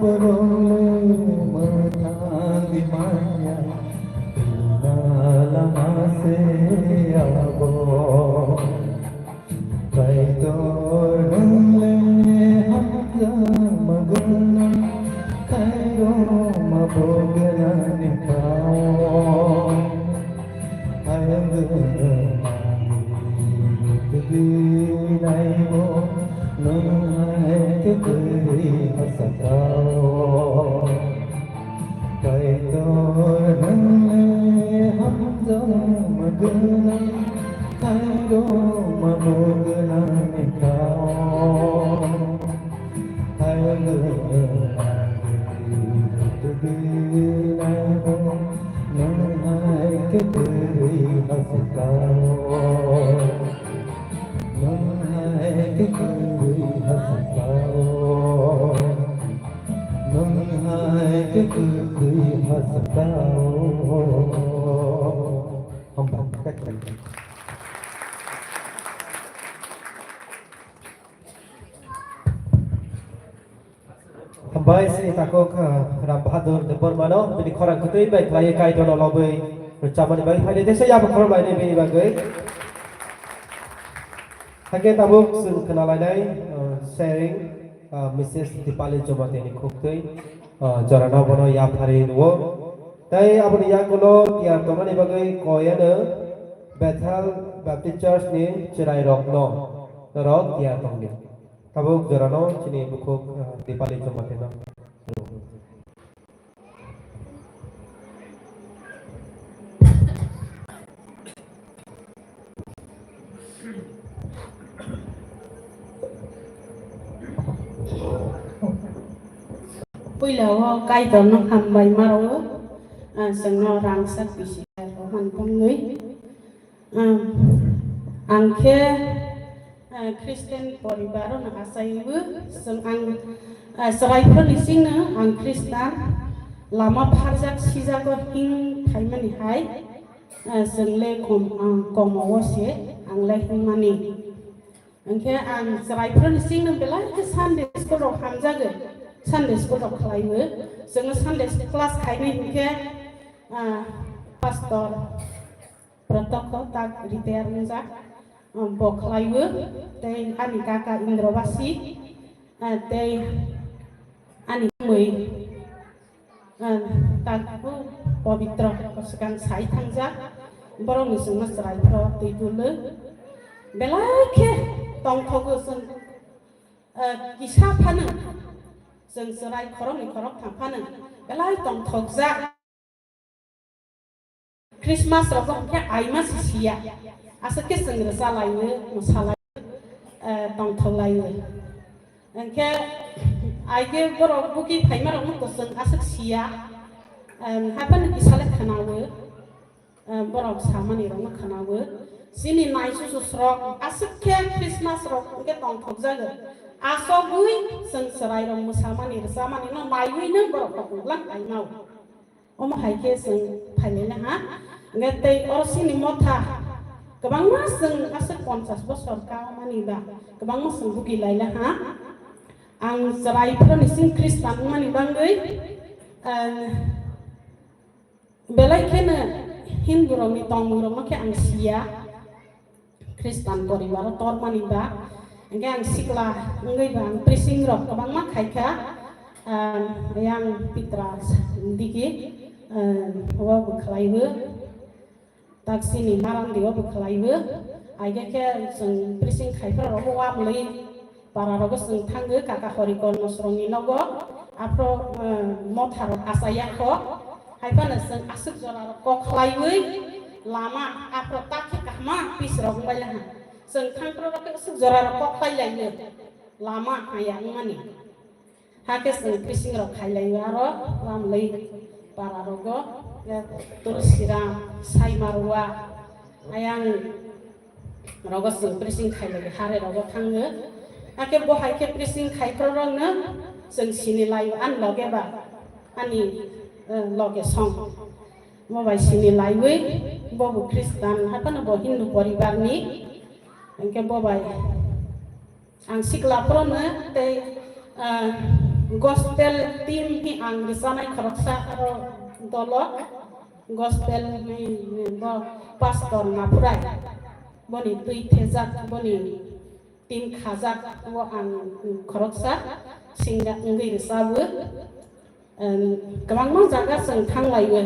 [SPEAKER 6] borole menang di maya dalam abo kai tor magana kairo mabogana nikao ayang nai mo nai ke kuri hasakao kaito hamza magana kairo mabogana nikao Baik, sini takut Ram Bahadur Debor Mano, jadi korang ketui baik lagi kai dono lobai bercampur baik. Hari ini saya berkorban baik ini bagai. Hari tabuk sun kenalan ini sharing Mrs. Dipali Jomat ini kukui jarana bono ya hari ini. Tapi apa ni yang kulo tiap teman ini bagai koyan Bethel Baptist Church ni cerai rokno, terus tiap teman ni. Tabuk jarano sini buku Dipali Jomat ini.
[SPEAKER 8] Bây giờ cây tôm nó hầm bầy mà rồi sừng nó răng sắc bị xịt của mình con người ăn kia Kristen परिवार nó asaibu sừng ăn serai perlising nữa ăn Kristen lama pharjak sijak ko hing thaimani hai sừng le kom awase ang le hingmani angke ang serai perlising nó bela ke Sunday school ro hamjaga Sunday school of Kalaiwe, so Sunday class kaini ke pastor protokol tak retire nja bo Kalaiwe, te ani kaka Indrawasi, te ani mui tak pavitra pasukan sai thangja, borong ni sungas rai pro tidule, belake tong thogusun kisah pana. Seng serai korong ni korong tampanan, belai tong thokza. Christmas rokok ke aima sisia, asal ke seng rasa lain, masalah tong thok lain. Engke aige borok buki paima rokok tu seng asal sia, apa ni kisalah kenawe, borok sama ni rokok kenawe. Sini naik susu serok, asal ke Christmas rokok ke tong thokza ke. Asogui serai rong musama ni no maiwi ne borok lang ai mau hai ke seng phaile ha ngate orsi ni motha kabang ma seng asek 50 bosor ka mani ba kabang ma seng bugi laila ha ang serai pro ni sing Kristan mani bangai belai kena Hindu rong ni tong rong ke ang sia Kristan परिवार tor mani ba Enggak siklah, enggak bang, prising rock, kabang mak kaika, yang pitra diki, wa bukalaiwe, taksi ni marang dia bukalaiwe, आइगे के जों प्रिसिं खाइफोराव वा मुलै बारारावबो जों थाङो काका हरिकल नसरंनि नगो Afro मथार आसायाख हायफानो जों आसुक जरा कखलायबै लामा आफ्रो ताखि कामा पिसराव बायला जों थांफ्राव आसुक जरा कखलायलायो लामा हाया माने हाके जों प्रिसिं राव खायलायो आरो लामलै बारारावगो तुलसिराम साइमारुवा आयां रावगो जों प्रिसिं खायलायो हारे रावगो थाङो आके बहाय के प्रिसिं खाइफ्रावनो जों सिनि लायो आन लगेबा आनि लगे सं मबाइ सिनि लायबै बबु ख्रिस्टान हाफानो ब हिन्दु परिबारनि एंके बबाय आं सिक्लाफ्रावनो ते गस्पेल टीम हि आं जानाय खरकसा आरो दल गस्पेल ब पास्टर नाफुराय बनि दुइ थेजात बनि टीम खाजात वो आं खरकसा सिंगा इंगै साबो गोबां मा जागा जों थांलायो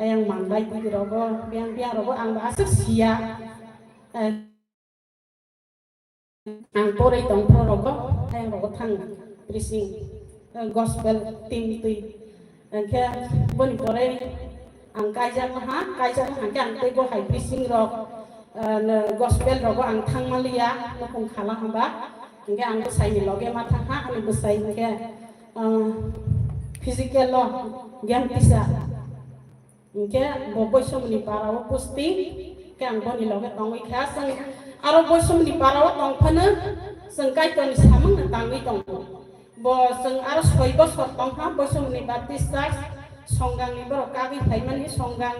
[SPEAKER 8] आं मांबाय गिदिरावबो बियारावबो आं आसो सिया आं बरै दंफ्रावबो आंबो थाङो प्रिसिं गस्पेल टीम दुइ एंखे बनि बरै आं कायजानो हाके आं दैबो हाय प्रिसिं रक गस्पेल रगो आं थांमालिया लखं खाला हबा इंगे आं बसायनि लगे माथा हा आं बसाय इंगे फिजिकल ज्ञान पिसा इंगे बयसमनि पाराव पुस्ति के आं बनि लगे दंगै खा जों आरो बयसमनि पाराव दंफानो जों कायतनि सामोन दांगै दं ब जों आरो 6 बोसोर दंहा बयसमनि बाप्टिस्ट चार्च संगांनि बर कागै फायमानि संगां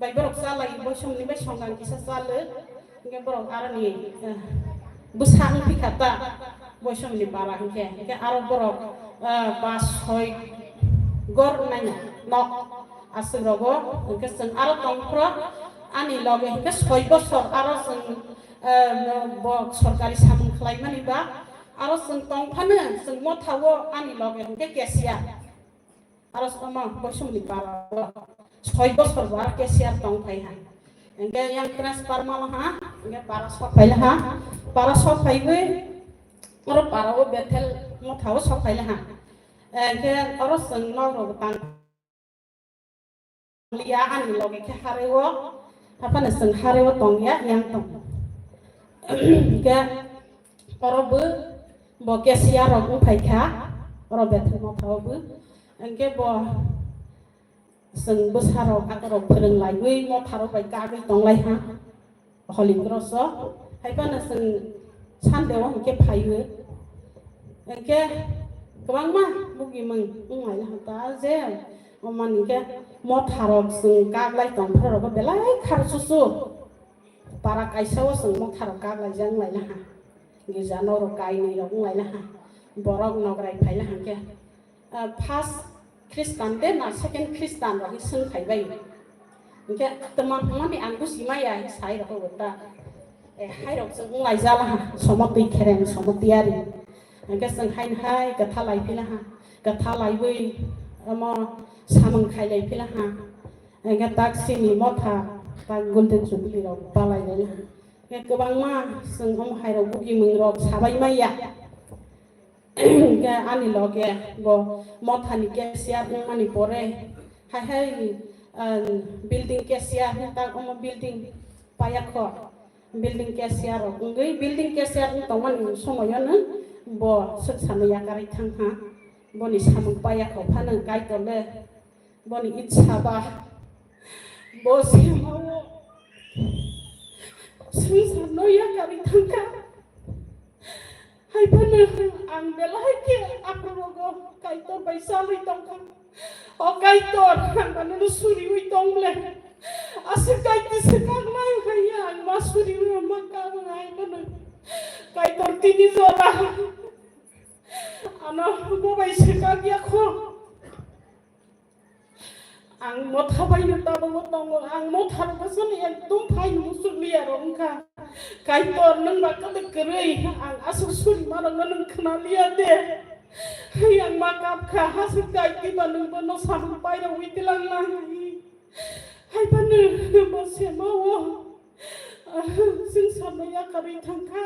[SPEAKER 8] बाय बरक सालाय बयसमनि बाय संगां किसा सालो इंगे बरक आरो नि बुसां फिखाता बयसमनि पारा इंगे आरो बरक 5-6 गर नाय नक आसुरगो इंगे जों आरो दंफ्रा आनि लगे इंगे 6 बोसोर आरो जों ब सरकारि सामुं खालायमानिबा आरो जों दंफानो जों मथावो आनि लगे इंगे केसिया आरो समा बयसमनि पारा 6 बोसोर बार केसियार दंफाय हा इंगे yang transfer malaha इंगे पारा सफायला हा पारा सफायबो आरो पाराव बेथेल मथाव सफायला हा इंगे आरो जों नरो तां लिया आनि लगे के हारेव हाफानो जों हारेव दंया yang दं इंगे आरोबो ब केसियार रगु फायखा आरो बेथेल मथावबो इंगे ब जों बोसाराव आगराव फोरोंलायबै मथाराव बाय गागै दंलाय हा हलिक्रस हायबानो जों सानदेव इंगे फायो इंगे गोबां मा बुगिमोन उमायला दा जे अमानिके मथाराव जों गागलाय दंफोरावबो बेलाय खारसुसु पारा कायसाव जों मथाराव गागलाय जांलायला हा गिजानाव गायनै राव उमायला हा बरक नगराय फायला हांके first Kristen deh, nah second Kristen lagi seng kai bayi. Mungkin teman-teman di angkus gimana ya, saya dah kata, hai dok seng mulai jalan, semua pikiran, semua tiari. Mungkin seng hai kata lagi pilah, kata lagi bayi, ama samang kai lagi pilah. Mungkin taksi ni motha, tak golden jubilee dok, palai lagi. Mungkin kebang mah seng hai dok buki mengrok, sabai maya. Ke ani loge bo mothani ke siap ani pore hai building ke siap ta om building payakho building ke siap ngai building ke siap toman somoyana bo suksama yakari thangha boni samung payakho phana kai tole boni ichha ba bo semo suksama yakari thangka hai bener ang belai ke aprogo kaitor baisali tongkang o kaitor ang manunu suri wi tongle asik kaiti sekang mai haya ang masuri wi makang ai bener kaitor tini zora ano bo bai sekang ya kho ang mothabai ta bo tong ang mothar basan ekdom phai musur liya rongka kaitor nang bakal kerei ang asuk suri marang nang kenalian deh yang makap kah hasuk kaiti banung bono sampai dah witilang lagi hai bener bose mau जों सानैया गारि थांखा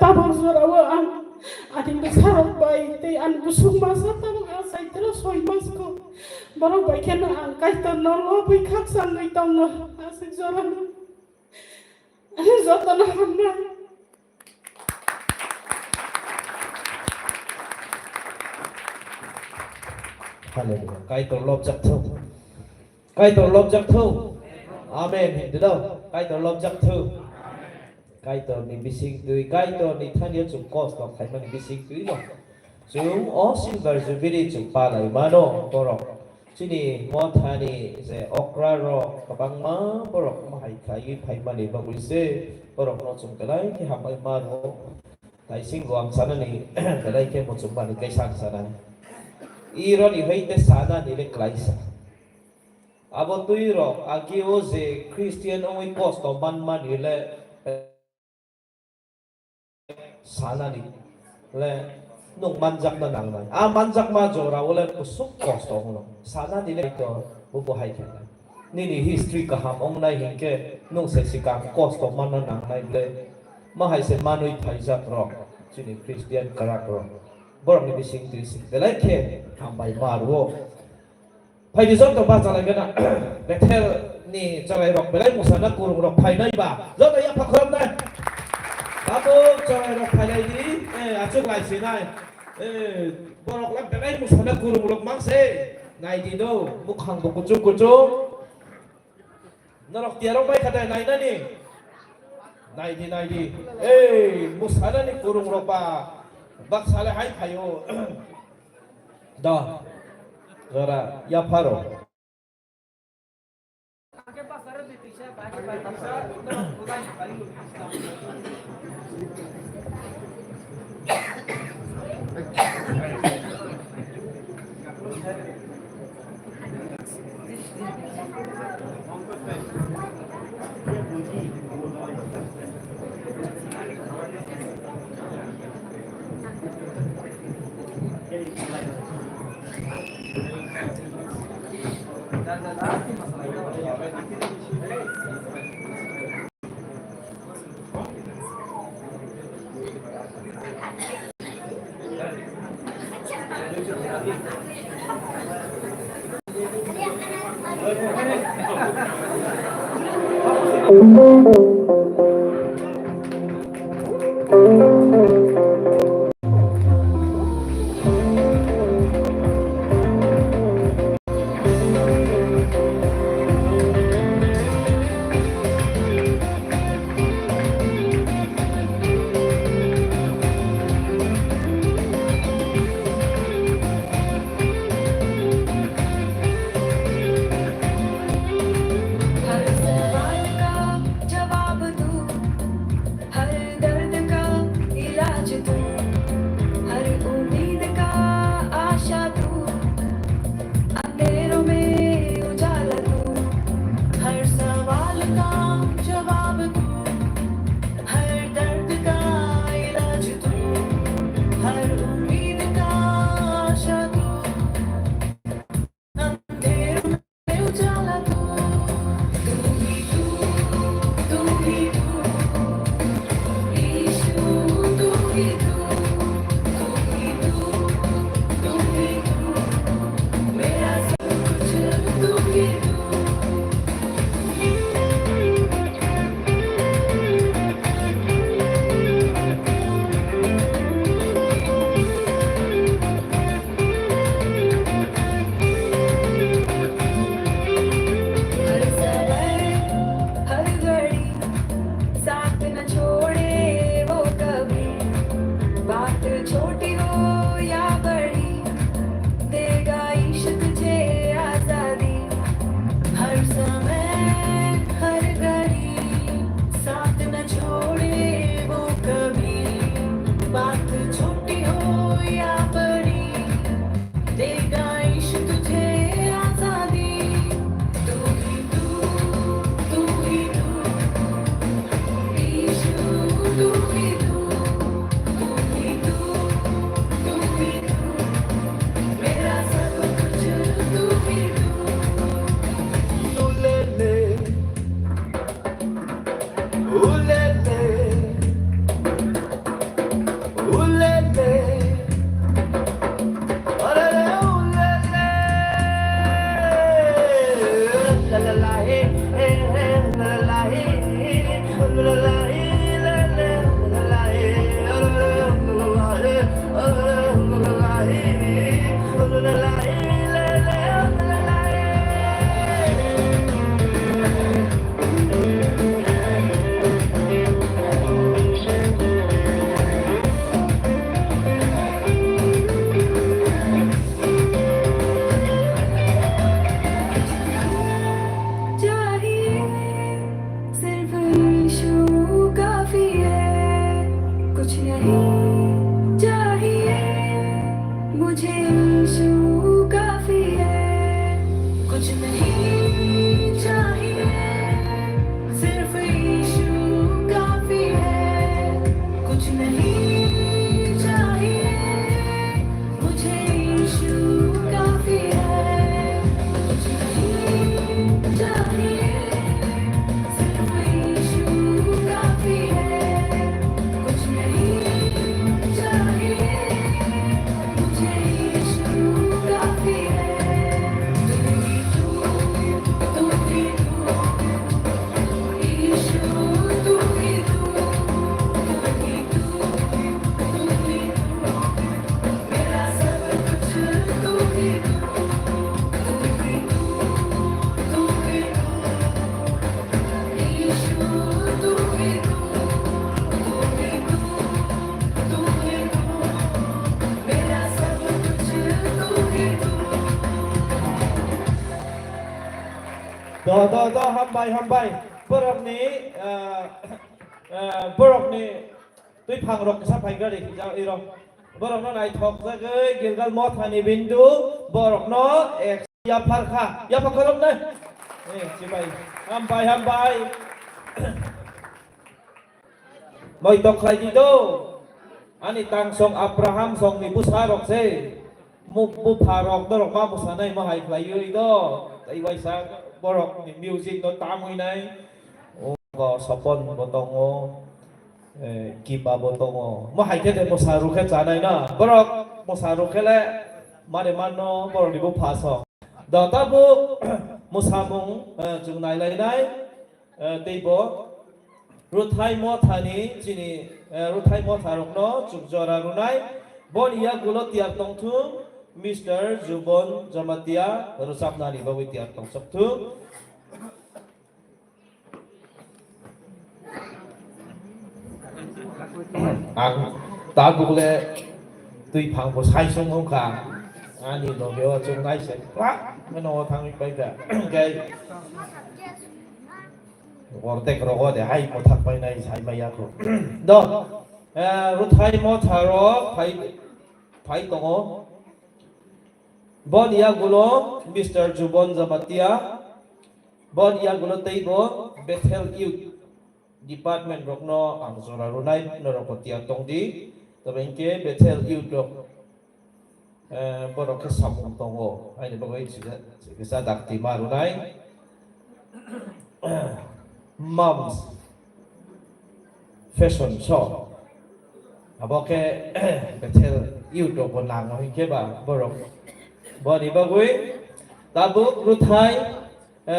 [SPEAKER 8] tabang surawa ang ating besarok bay te an busung masa tabang asay tero soy mas ko barang bay kena ang kahit nolo bay kaksan ngay tong no asay zoran zotan na hamna
[SPEAKER 4] Hallelujah. Cái tổ lộp giặc thâu. Cái tổ lộp giặc thâu. Amen. Hiểu đâu? Cái tổ lộp giặc thâu. Cái tổ ni bising tui. Cái tổ ni thanh yếu chung cos lọc thay mà ni bising tui lọc. Chung ó xin vào dù vidi chung pa lại mà nó. Tổ rọc. Chứ ni ngó thà ni sẽ okra rọc. Cả băng má. Tổ rọc mà hay khai phải mà ni bạc ulise. Tổ rọc nó chung cái đấy. Thì hàm ai mà nó. Tại sinh ruang sana ni. Cái đấy cái một chung mà ni cái sang sana. Iro ni haite sana nile klaisa. Abo tu iro agi oze Christian oi posto man nile sana ni le nung manjak na nang nai. A manjak ma jora ole kusuk posto hono. Sana nile to bubu hai kena. Nini history ka ham ong nai hinke nung se sikang posto man na nang nai le ma hai se manui thaijak ro. Chini Christian karak ro. Borong ni bising tuisi. Delai ke hambai maruo. Pai di zon to ba jalai gana. Betel ni jalai rok belai musana kurung rok pai nai ba. Zon ya pakram nai. Abu jalai rok pai nai di. Acuk lai si nai. Borok lam belai musana kurung rok mangse. Nai di do mukhang do kucuk. Narok tiarong bai kadai nai nani. Nai di. Musana ni kurung rok ba. Bak sale hai kayo dah gara ya paro
[SPEAKER 9] हर सवाल का जवाब दूं
[SPEAKER 4] Đó hăm bay borok ni borok ni tui phang rok sa phai ga ri ja irok borok no nai thok ja ge gilgal mo thani bindu borok no ek ya phar kha ya phar korok dai chi bai hăm bay moi tok khai di do ani tang song Abraham song ni busa rok se mu pharok dorok ma busa nai ma hai khai yoi do tai wai sa borok ni music no tamui nai o go sapon botongo kipa botongo mo hai the mo saru khe cha nai na borok mo saru khele mare mano borok ni bu phaso da ta bu mo samung chung nai lai nai teibo ruthai mo thani chini ruthai mo tharok no chung jora runai bon iya gulo tiar tong thu Mr. Jubon Jamatia rusap nani bawi tiar tong sabtu ang tagule tui phang bo sai song hong ka ani no beo chung nai se la meno thang pai ka kai Wartek rogo de hai mo thak pai nai sai mai ya ko do ruthai mo tharo phai tongo bon ya gulo Mr. Jubon Jamatia bon ya gulo teibo Bethel Youth Department rokno ang zora runai norokotia tongdi tabengke Bethel Youth rok borok ke samung tongo ai bagoi bisa dakti marunai Moms Fashion Show aboke Bethel Youth rok bonang ho ke ba borok boni bagoi tabu ruthai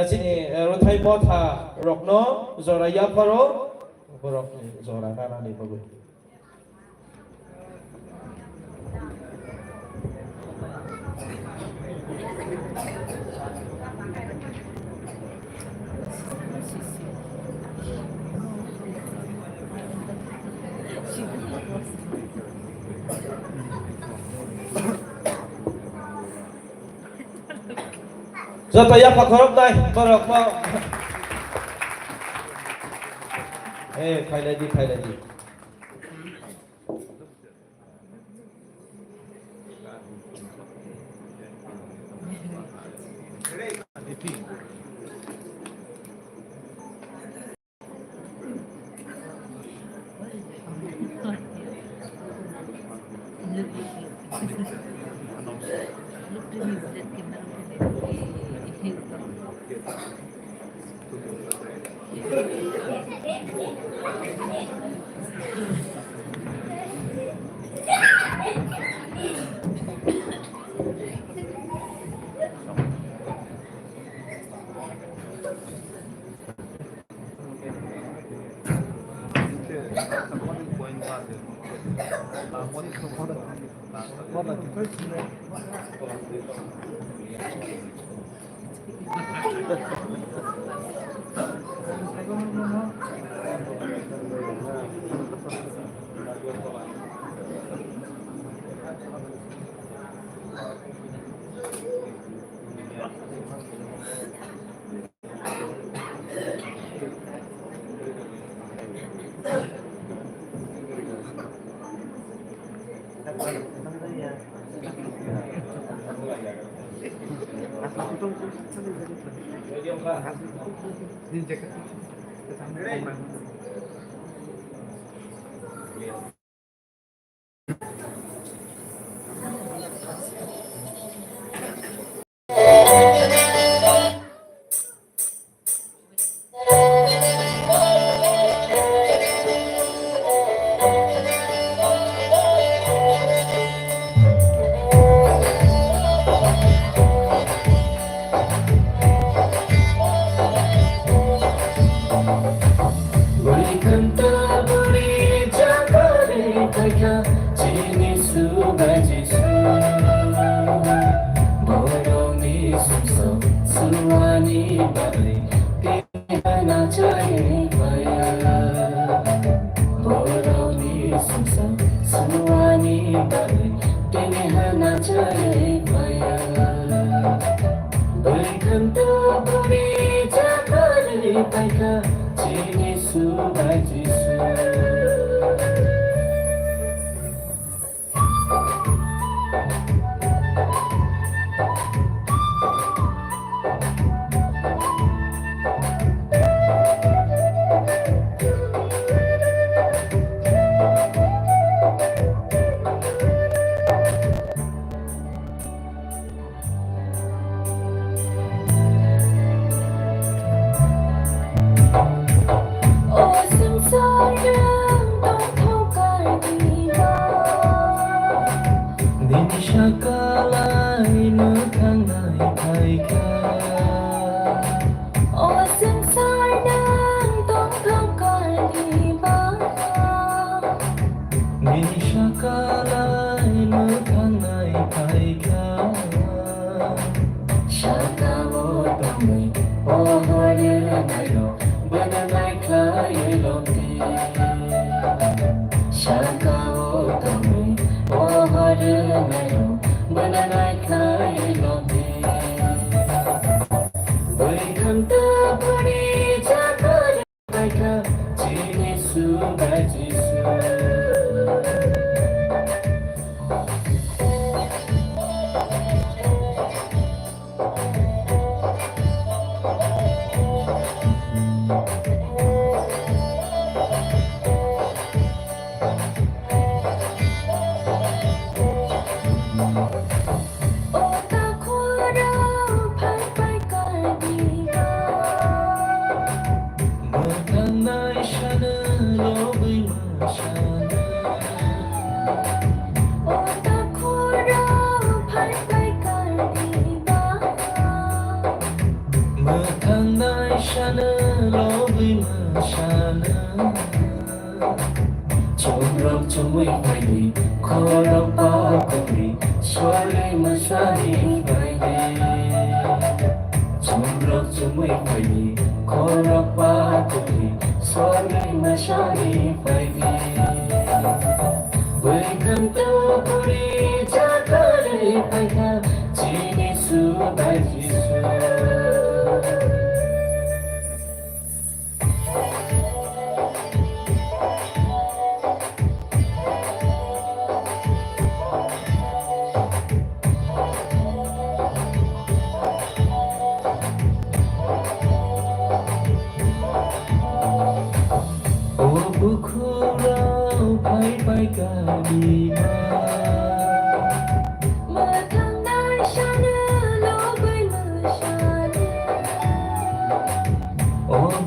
[SPEAKER 4] sini ruthai motha rokno zora ya paro borok zora nana ni bagoi Joto ya pakorok dai borok mo khai lagi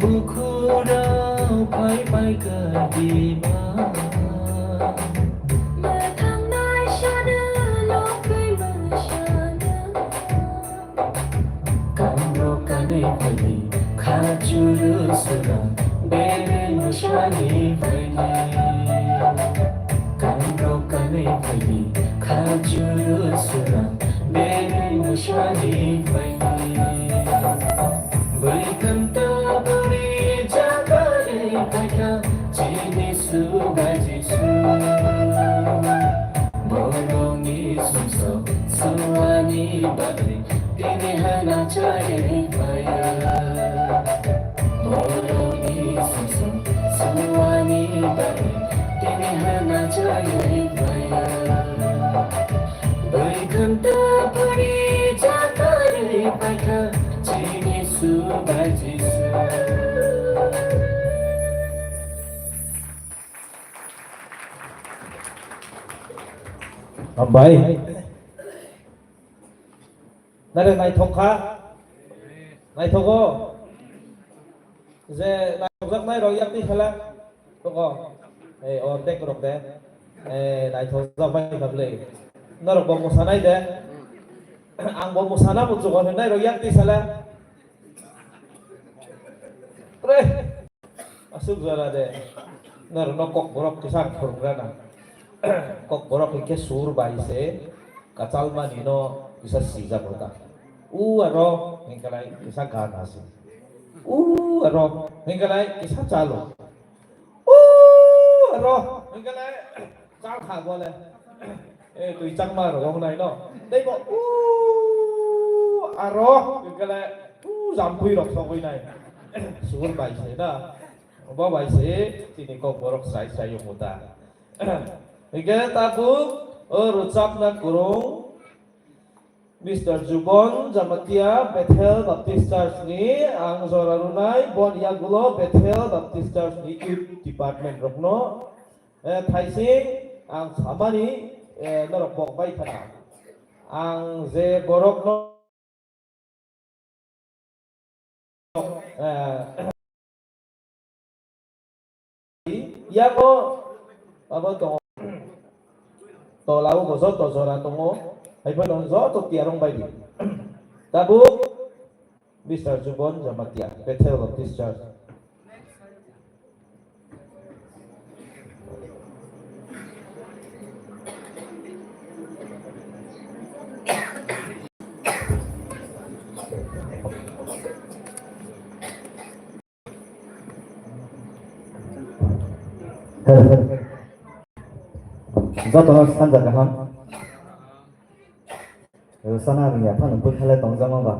[SPEAKER 6] Bukhura phải bay cờ đi mà
[SPEAKER 9] thằng nói xa đưa lúc với mưa xa đưa
[SPEAKER 6] Kamro kane phali khachuru sura bere mushani phali Kamro kane phali khachuru sura bere mushani phali Baikanta buri jakare kaka chini sugaji su Bolongi sumso suwani bari Dini hana cari kaya Bolongi sumso suwani bari Dini hana cari kaya Baikanta buri jakare kaka chini sugaji su
[SPEAKER 4] Baik. Nare nai thokha. Nai thoko. Je nai thok nai ro yak ni khala. Thoko. On tek rok de. Nai thok bai kap le. Naro bom musanai de. Ang bom musana mu chu kon nai ro yak ti sala. Pre. Asuk zara de. Naro no kok borok kisak program. Kok borok ke sur bai se kachal mani no bisa sija bota aro hingkalai bisa gana se aro hingkalai bisa chalo aro hingkalai chal kha bole tui chang ma ro nai no dei bo aro hingkalai jam pui rok songoi nai sur bai se na ba bai se tini kok borok sai sai yo muta Again, tabu rucap na kurung Mr. Jubon Jamatia Bethel Baptist Church ni ang zorarunai bon yagulo Bethel Baptist Church ni youth department rokno thaising ang samani narok bai thana ang je borok no yago abo to to lau ko zo to zora to mo ai pa don zo to tiarong bai di tabu Mr. Jubon Jamatia Bethel Baptist Church
[SPEAKER 6] Zato sanja kaham sana ria phan pun khala tong jama ba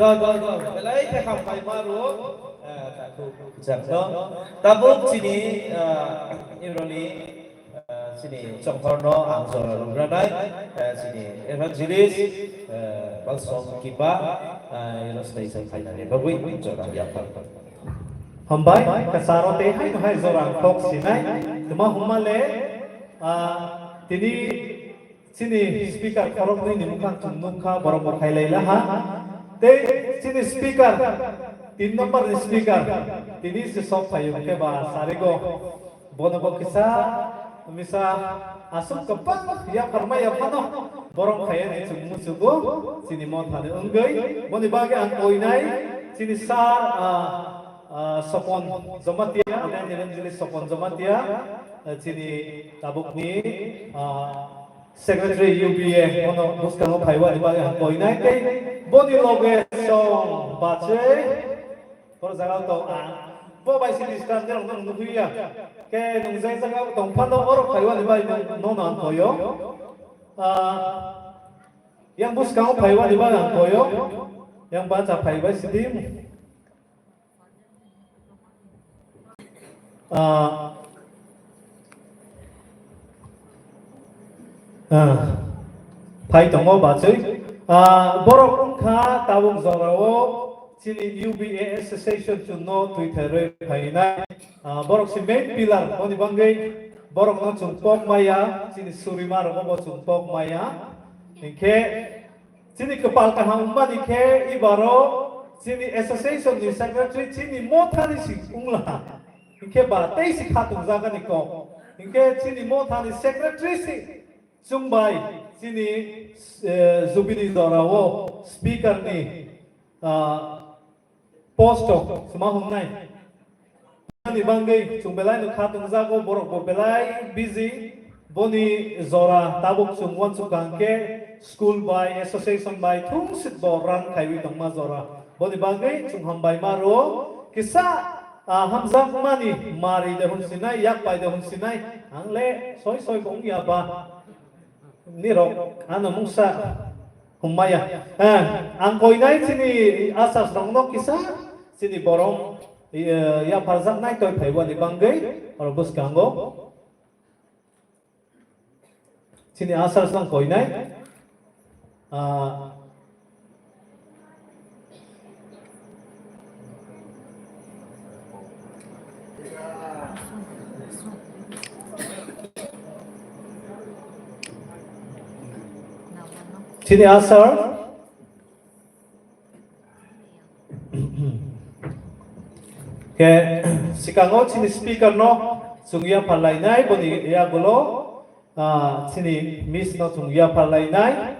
[SPEAKER 4] belai ke hampai maru jangno tabuk sini ironi sini congkorno angzor rungranai sini evangelis bangsong kipa iros dai sai khainani bagui jora yapar
[SPEAKER 10] hambai kasarote hai zorang tok sinai tuma humale tini sini speaker korok ni nukan tunukha borok khailai ha te sini speaker 3 number speaker tini se sob payu ke ba sarigo bonobo kisa misa asuk kepak ya karma ya pano borok khaya ni chumu chugo sini mon thane ungai boni bagi an oinai sini sa sopon zomatia dan evangelis sopon zomatia sini tabuk ni Secretary UBA ono muskang phaiwa iba han poinai te boni loge song bache por jaga to bo bai sin stand jang nong nuia ke nong jai jaga tong phano or phaiwa iba no nan poyo yang muskang phaiwa iba han poyo yang baca phaiwa sidim Pai tongo bache borok kha tabung zorao chini UBA association to no Twitter phaina borok si main pillar oni bangai borok no chungpok maya chini surimar bo chungpok maya inke chini kepal kahang ma dikhe ibaro chini association ni secretary chini mothani si ungla inke ba tei si khatung jaga ni ko inke chini mothani secretary si Sumbai sini Zubini Dorawo speaker ni posto semahum nai ni bangai sumbelai nu khatung jago borok bobelai busy boni zora tabuk sungwan sukangke school by association by thung sit boran khaiwi tongma zora boni bangai chunghambai maro kisa hamzak mani mari de hun sinai yak pai de hun sinai angle soi bong ya ba nirok ano mungsa humaya ang koinai sini asas rongno kisa sini borong ya parzak nai toy phaiwa ni bangai or bus kango sini asas lang koinai sini asar ke sikango sini speaker no sungya palai nai boni ya golo sini miss no sungya palai nai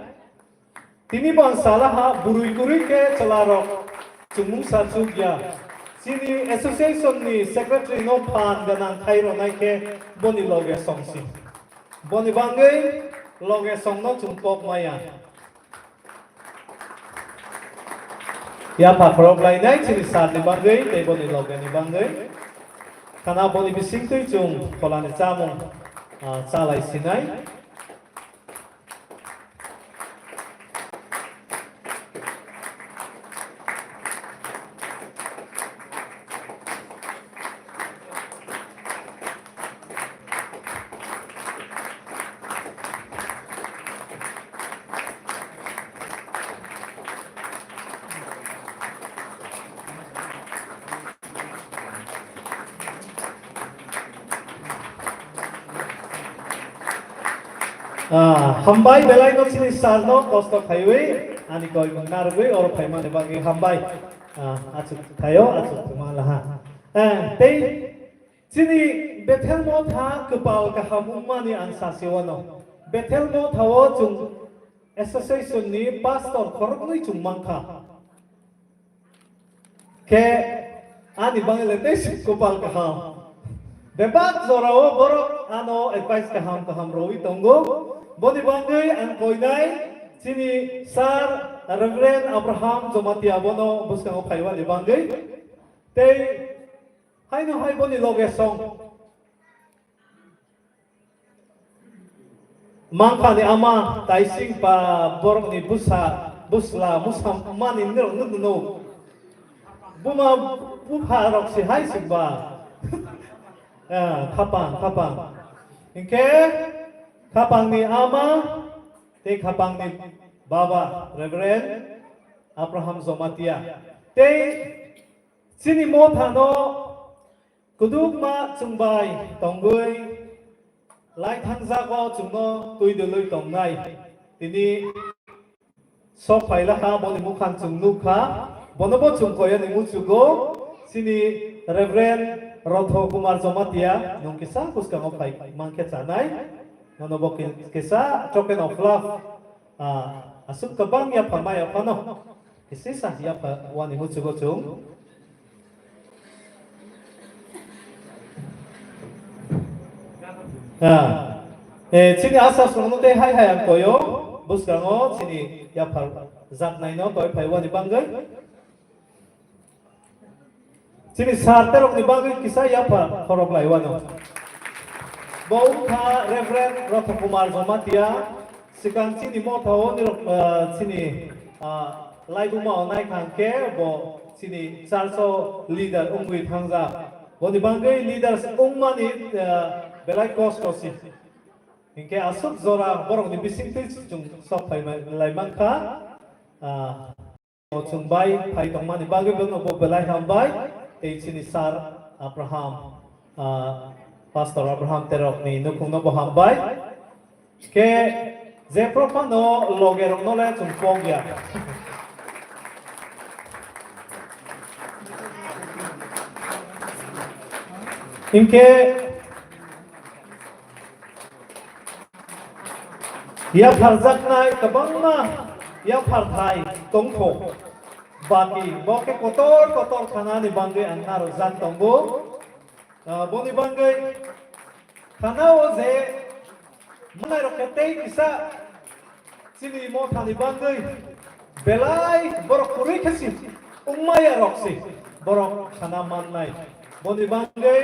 [SPEAKER 10] tini bang salah ha burui burui ke celaro sungmung sachugya sini association ni secretary no pan ganang thairo nai ke boni loge songsi boni bangai loge song no chungpok maya ya pa prop lai nai chini sat ni bangai te boni loge ni bangai kana boni bising tu chung kolani chamung salai sinai hambai belai no sini sarno kosto khaiwe ani koi mangarwe or phaimane bagi hambai achu thayo achu tumalaha tei sini bethel mo tha kepal ka hamumani ansa sewano bethel mo thawo chung association ni pastor khoroknui chung mangkha ke ani bangale te kepal ka ham bebat zorao borok ano advice ka ham roi tongo boni bangai ang koinai sini sar Reverend Abraham Zomatia bono buskang phaiwa li bangai te haino hai boni loge song mangkha ni ama taising pa borok ni busla musam mani nir no buma bupha rok si hai simba kapang inke kapang ni ama te kapang ni baba Reverend Abraham Zomatia te sini mo thano kuduk ma chungbai tonggui lai thangza ko chungno tuidului tongnai tini sok phaila ha boni mukhan chungnu kha bonobo chungkoya ni muchugo sini Reverend Rodho Kumar Zomatia nung kisa puskang opai mangke chanai nonobo kisa token of love asuk kabang ya pamaya pano kisisa ya pa wani muchugo chung sini asa sunu te hai hai ang koyo buskango sini ya pa zak nai no toy pai wani bangai sini sarterok ni bangai kisa ya pa korok lai wano bau ka Reverend Rodho Kumar Zomatia sikang sini mo thawo ni sini lai buma onai kangke bo sini charso leader ungwi thangza boni bangai leaders ungmani belai kos kosi inke asuk zora borok ni bising te chung sok pai lai mangka chung bai pai tongmani bangai bono bo belai hambai te sini sar Abraham Pastor Abraham terok ni nukung no bo hambai ke je propano logerong no le chung pongya inke ya pharzak nai kabang ma ya pharthai tongtho baki boke kotor khana ni bangai anaro zan tongbo boni bangai khana o je manai rokete kisa sini mo thani bangai belai borok puri khasi ummaya roksi borok khana man nai boni bangai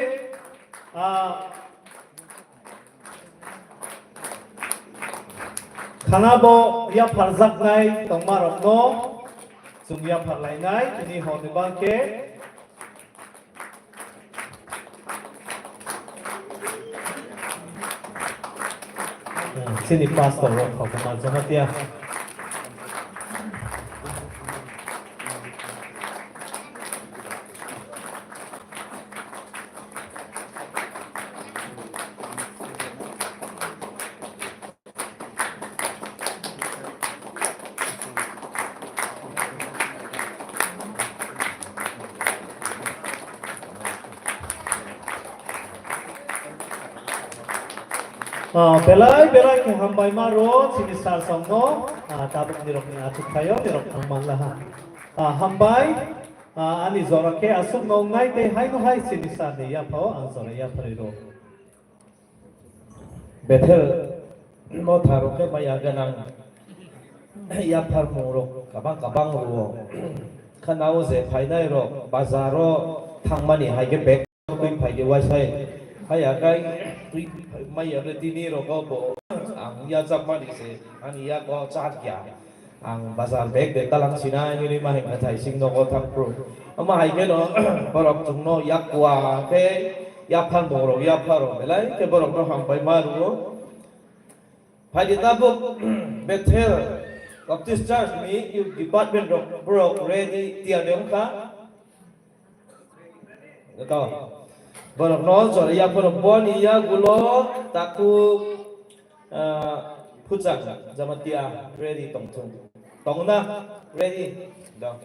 [SPEAKER 10] Kanabo ya parzak nai tongmarok no chung ya parlay nai ini hon bangke sini pastor ro khau ma jamatia belai ke hambai maro sini sar songno tabuk nirok ni atuk tayo nirok angman laha hambai ani zora ke asuk nong nai te hai no hai sini sar ni ya pao ang zora ya pariro
[SPEAKER 4] Bethel mo tharo ke maya ganang ya par moro kabang ro khanao se phainai ro bazaro thangmani haige bek kuin phaige waisai haya kai tui maya re dini ro ko bo ang ya jamani se ani ya ko chat ya ang bazar bek de talang sina ni ma he thai sing no ko thang pro ama haige no borok jungno yakwa ke ya phan moro ya pharo belai ke borok no ham bai maru Pagi tabuk Bethel Baptist Church mi you department of Brook ready tiang leong ka Ito Borok no so ya borok bon iya gulo taku pucak jamatia ready tong na ready dah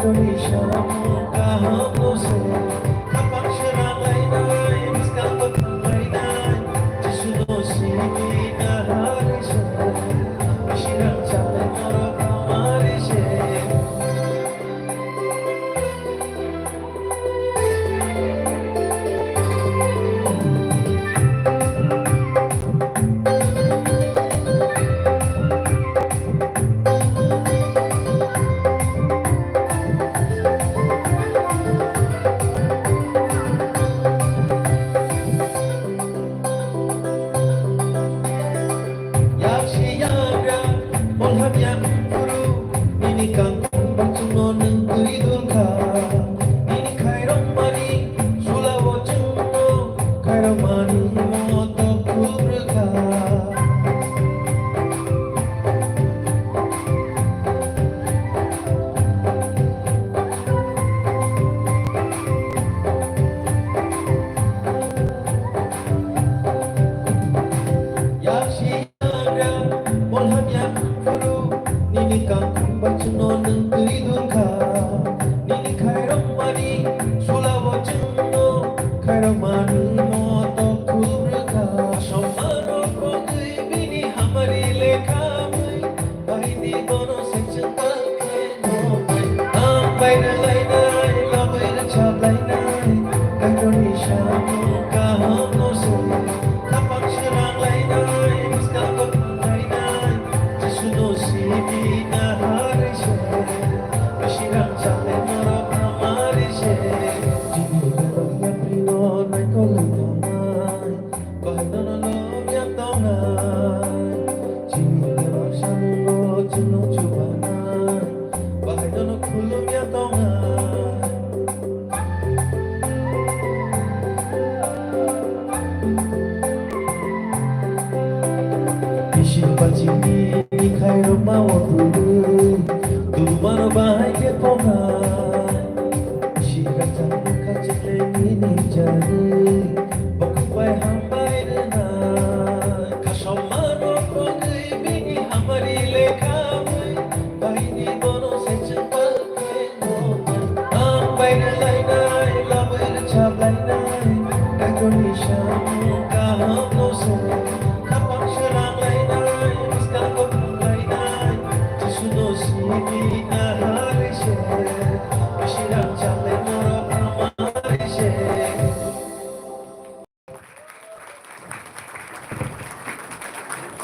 [SPEAKER 4] Indonesia kamu se kapan serang lainai sekarang lainai sesudah sini hari se sirang jalan orang kamari se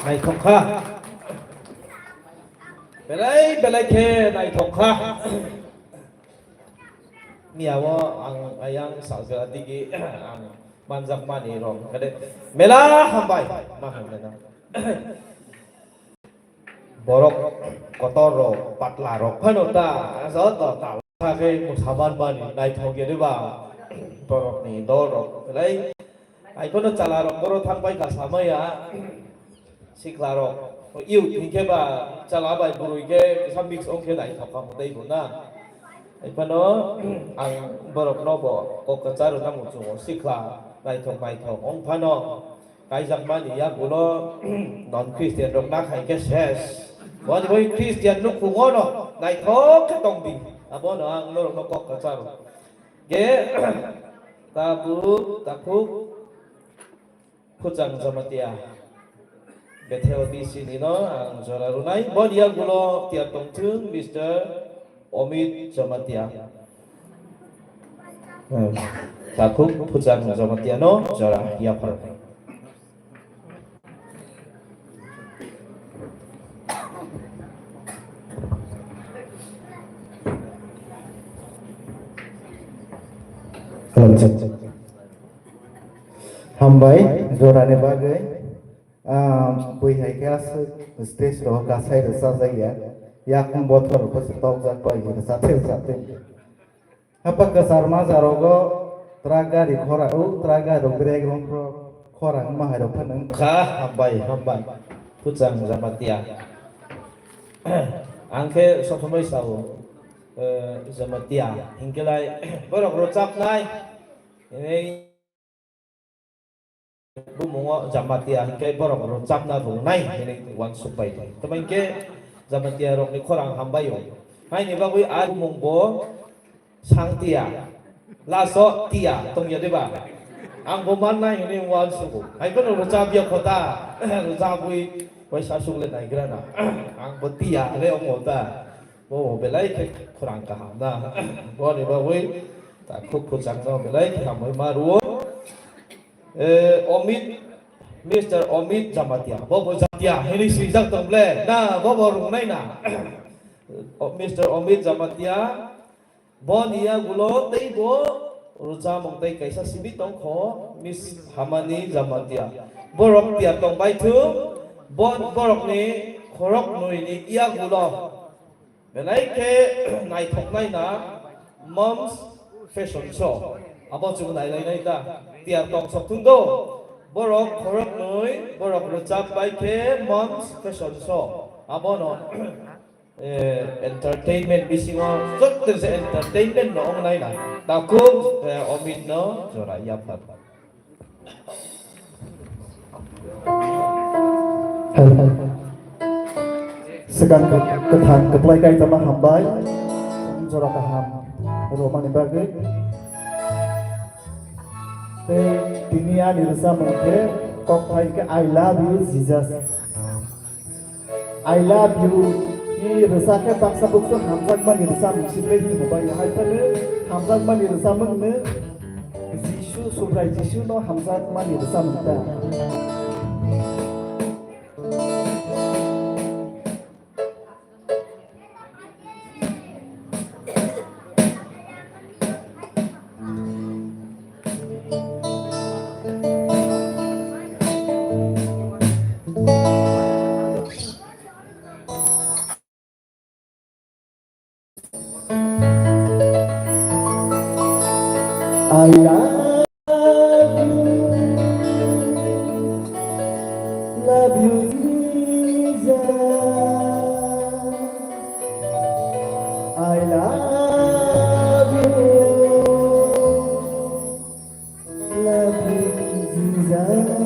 [SPEAKER 2] Này thong kha belai ke này thong kha miawa ang ayang saja digi ang manjak mani rom kade mela hambai mahamena borok kotor ro patla ro phanota zo to ta kha ke musaban bani nai thoge de ba borok ni do ro belai ai kono chala ro boro thangbai ka samaya siklaro yêu thingke ba chala bai burui ke sambik ong ke dai thapka modai buna ai pano ang borok no bo ko kacharu namu chu sikla dai thok mai thok ong phano kai jak mani ya gulo non christian rok na khai ke ses bon boi christian nuk khungo no dai thok ke tong bi abo no ang no no ko kacharu ge tabu takuk khujang jamatia Bethel di sini no ang jora runai bon ya gulo tiap tong chung Mr. Omid Jamatia takuk pujang Jamatia no jora ya par
[SPEAKER 11] Hambai jora ne bagai bui hai ke as stage ro ka sai sa jaya yak botol pas tok jak pai ke sate apa ke sarma jarogo traga di khora traga ro greg rom pro khora ma hai ro phanang
[SPEAKER 2] kha hambai pujang Jamatia angke sothomai sawo Jamatia hingkelai borok rocap nai ini bumungo Jamatia hingke borok rocap na rung nai ini wan supai teman ke Jamatia rok ni khorang hambayo
[SPEAKER 4] hai ni bagui ar mongbo sang tia la so tia tong ya deba ang boman nai ni wan su hai kan ro cha bia khota ro cha bui wai sa su le nai grana ang bo tia le ong mo ta bo be lai ke khurang ka ha na bo ni bagui ta khuk khu chang no be lai ke ha moi ma ru omit Mr. Omid Jamatia, Bobo Jamatia, ini si jak temple, nah Bobo rungai na, Mr. Omid Jamatia, bon ia gulo tei bo, ruca mong tei kaisa sibi tong ko, Miss Hamani Jamatia, borok tiap tong bai tu, bon borok ni, korok nui ni ia gulo, belai ke nai thok nai na, Moms Fashion Show, apa cukup nai ta, tiap tong sok tundo. Borok korok noi, borok rucap baik ke Moms Fashion Show. Apa no? Entertainment bisingo, sot terus entertainment no orang lain lah. Takut omit no, jora ya pat.
[SPEAKER 11] Sekarang kethan keplai kai sama hambai, jora kaham, roman ibagai. Dunia dirasa mungkin kok ke I love you Jesus, I love you. Ini rasa ke bangsa bukti hamzat mani rasa mungkin lagi mobile hai pada hamzat mani rasa mungkin Jisu subrai Jisu no hamzat mani rasa mungkin. I love you, Jesus. I love you, Jesus.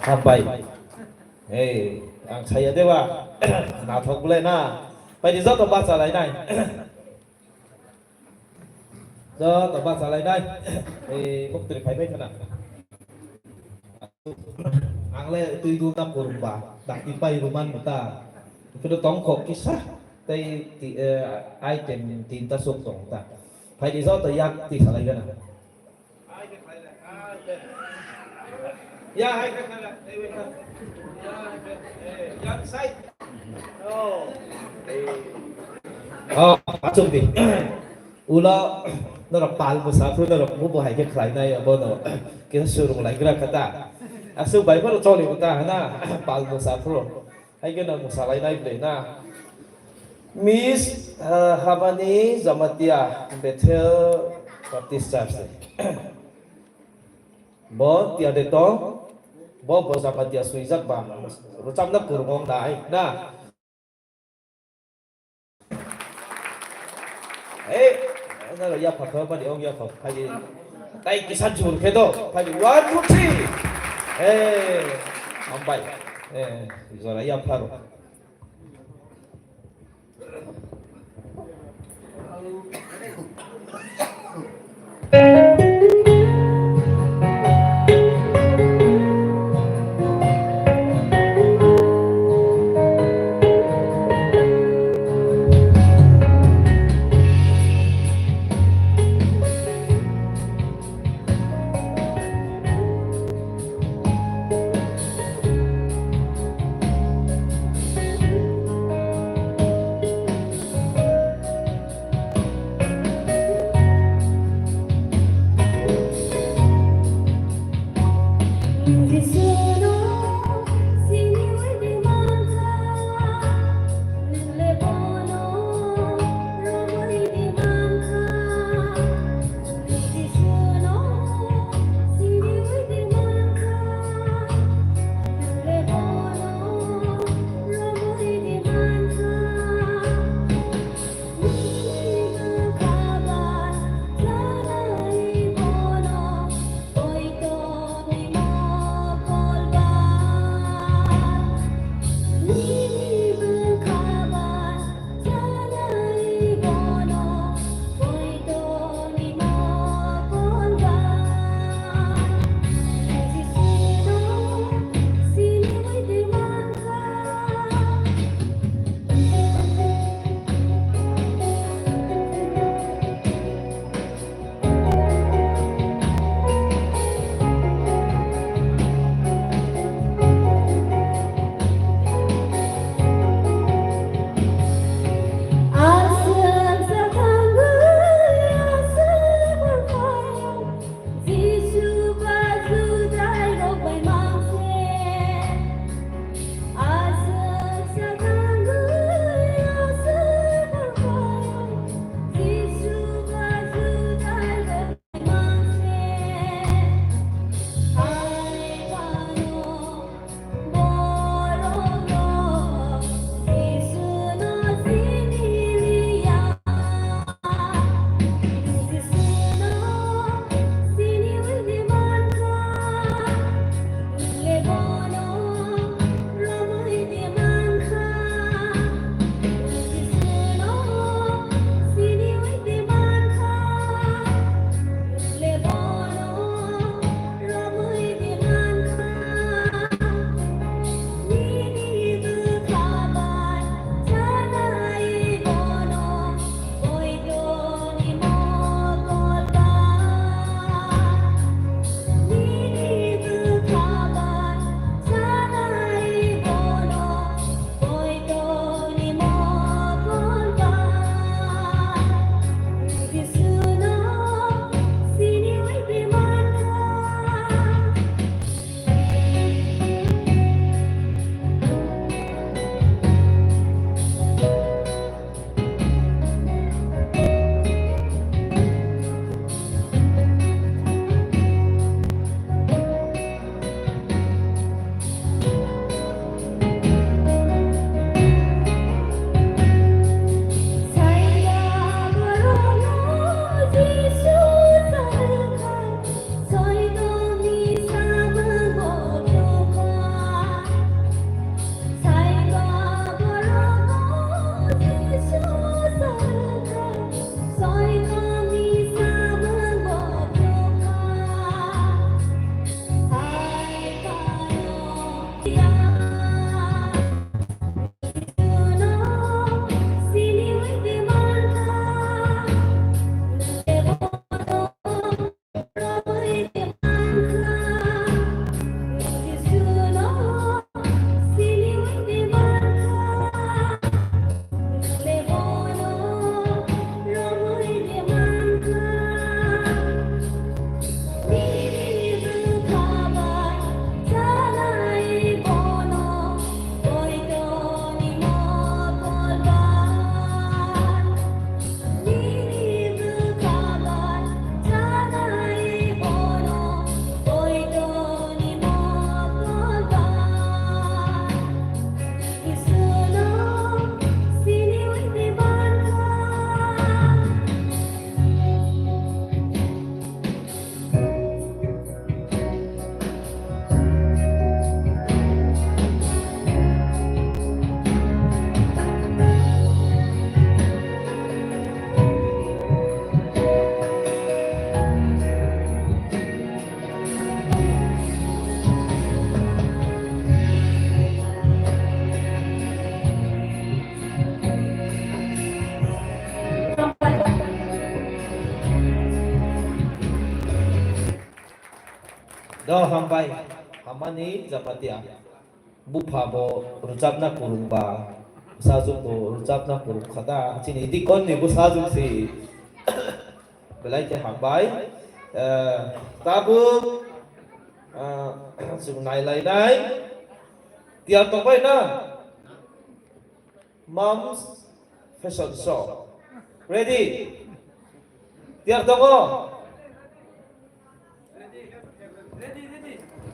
[SPEAKER 4] Habai. Hey, ang saya dewa. Na thok bule na. Pai di zot ba sa lai nai. Zot ba sa lai nai. Bốc từ phải mấy thằng nào. Ang le tui du nam kurumba. Dak ti pai ruman ta. Itu tong kok kisah. Tay ti ai tem tin ta sok tong ta. Pai di zot yak ti sa lai gana. Ya, hai ka kala, dewe ka. Ya, yang side. Chung đi. Ula nó là pal mo sa pro nó là mo bo hai cái khai này ở bên đó. Cái sử dụng lại cái kata. Asu bai mo cho li ta na pal mo sa pro. Hai cái nó mo sa lai này ple na. Miss Havani Zamatia Bethel Baptist Church. Bo tiada to bo bo sama dia suizat bang rucam nak kurung dai na na là ya phật ba đi ông ya phật phải đi tay cái san chùn cái đó phải đi one two three ông bay rồi là ya phật dah hambai hamani zapatia bupa bo rujabna kurungba sajung bo rujabna kurung khada chini dikon ni bo sajung si belai ke hambai tabu sung nai lai nai tiap tong bai na Mom's fashion show ready tiap tong ko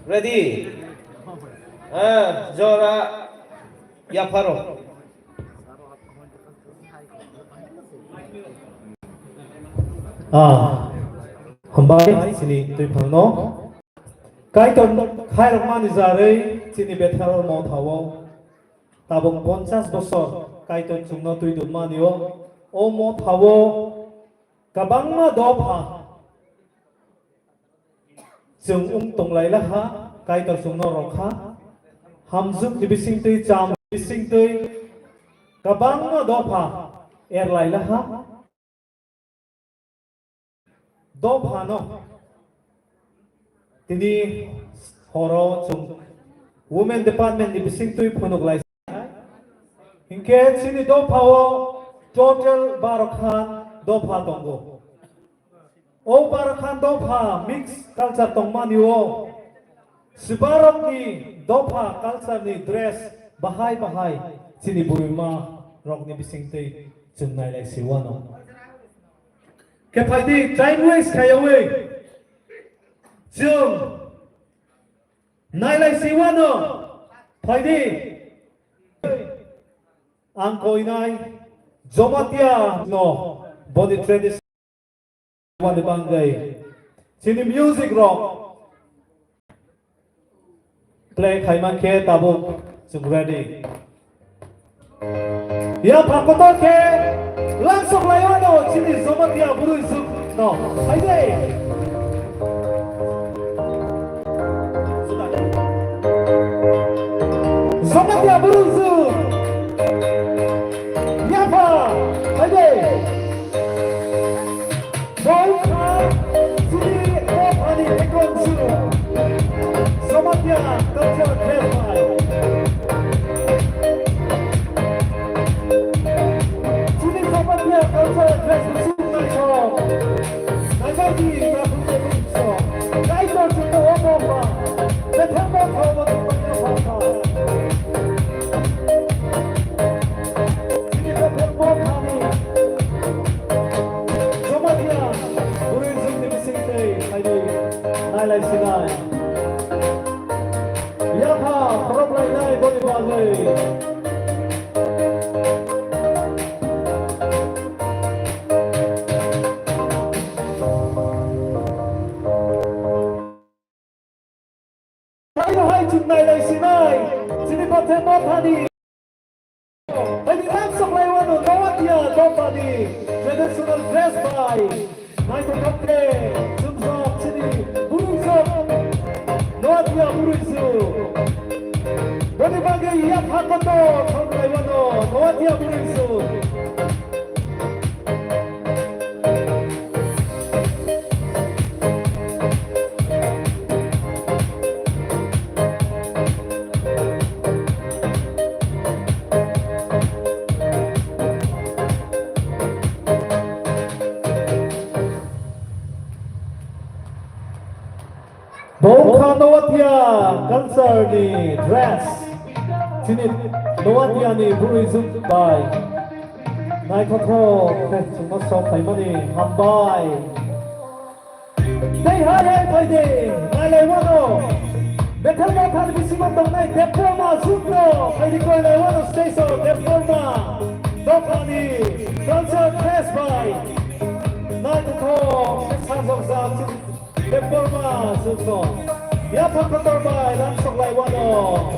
[SPEAKER 4] ready Zora ya paro
[SPEAKER 10] hambai sini tui phangno kai ton khai rok mani jarei sini bethal mo thawo tabong 50 bosor kai ton chungno tui dum manio o mo thawo kabangma do pha chung tong lai la ha kai tor chungno rok ha hamzuk dibising tui cham bising tui kabangma do pha er lai la ha do pha no tini horo chung women department ni bising tui phunuk lai hinke chini do phawo total barakhan do pha tongo o barakhan do pha mix culture tongmani o sibarok ni do pha culture ni dress bahai bahai chini burima rok ni bising tui chungnai lai siwano ke phaidi time waste khayawe chung nai lai siwano phaidi ang koinai zomatia no body tradition one bangai chini music rock play khaiman ke tabu chung ready ya pakotor ke langsung layano chini zomatia buru isu no phaidi zomatia buru isu Yapa, aye. Bolka, sini opani ekonsu. Somatia, culture festival. Sini somatia culture festival sunai so. Nagadi prapunte so. Kaito suno omopa. Betembo komo tupanya pasa. Lai sinai ya ha prop lai nai boli balai hai chung lai sinai sini pathe mo thani hai ni ram sok lai wano nawatia dopani traditional dress by nai to kapte sumso sini Noatia Burisu Boni bagai ya pakoto Sampai wano Noatia Burisu Bolka Noatia culture ni dress sini Noatia ni burism by nai kotho chungma so paimani hambai dei hai pai de nai lai wano betal ma thar bisima tong nai diploma sutro pai di koi lai wano station diploma dokani culture dress by nai kotho sanjong sa Deporma suso, ya pakotor bay langsung lai wano.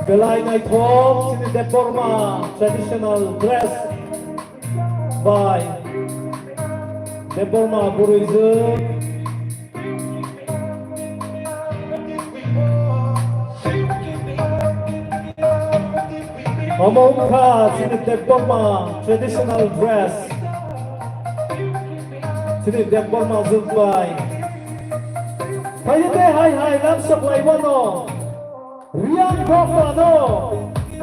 [SPEAKER 10] Belai nai thom sini Deporma traditional dress by Deporma Buruizu. Omongka sini Deboma traditional dress. Sini Deboma Zumbai. Payete hai langsung laiwano. Riang Gofano.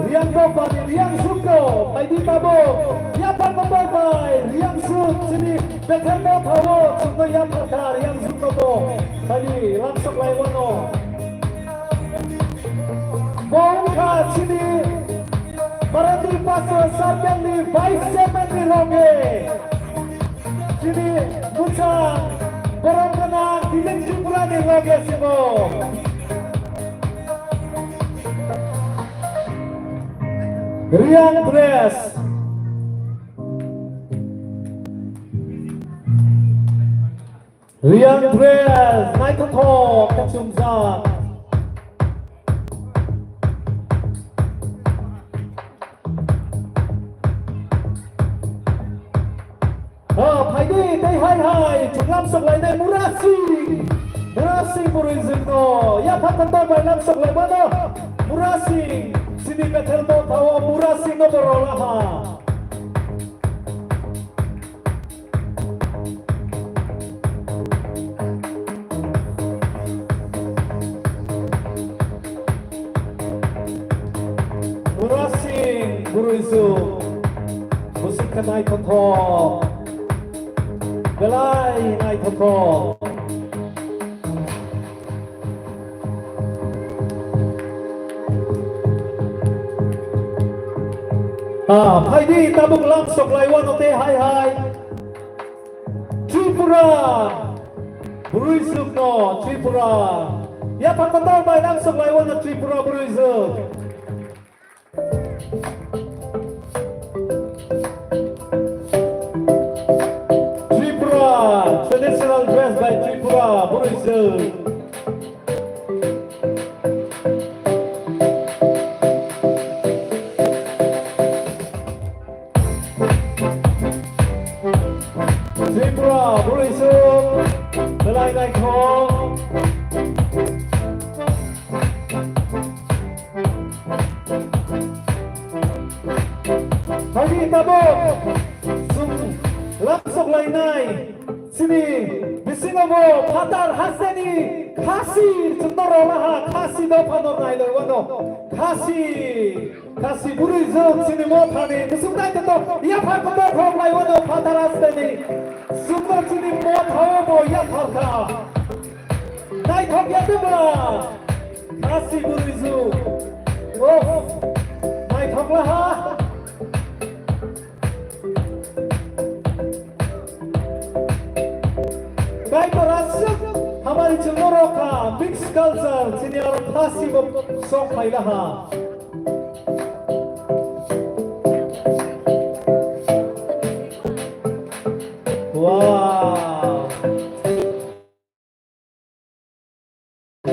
[SPEAKER 10] Riang Gofani Riang Suko. Paidi Tabo. Yapan Mabai. Riang Suk sini Betemo Tawo. Suko Yapaka Riang Suko. Paidi langsung laiwano. Omongka sini Marandi Paso Sarjang ni Vice Chairman ni Roge. Sini Musa Borong Kenang Dilin Tripura ni Roge Simo. Riang Dress. Riang Dress. Naik ke Tok Kacumzak. Paidi day hai chúng langsung lại đây Murasi Murizim no ya patanda bay langsung lại mana Murasi sini betel mo tawa Murasi no borolaha Murasi Murizim musik kanai kotor Belai naik toko. Paidi tabung langsung laiwan ote hai. Tripura. Buruisuk no Tripura. Ya pantator bay langsung laiwan no Tripura Buruisuk. Traditional dress by Tripura, Burizil. Tripura, Burizil. Belai naik hong. Pagi tabung. Langsung lainai. Sini Bisinovo Patar Haseni Kasi Tundorola Kasi Dopano Naider Wano Kasi Burizil Sini Motani Bisumdai Tendo Yapa Patar Hong Lai Wano Patar Haseni Sumba Sini Motomo Yapaka Nai Thok Yatuma Kasi Burizil Oh Nai Thok Laha Baik rasuk हमारी चुनौरों का mix culture जिन्हें और फांसी वो song पाइला हा वाह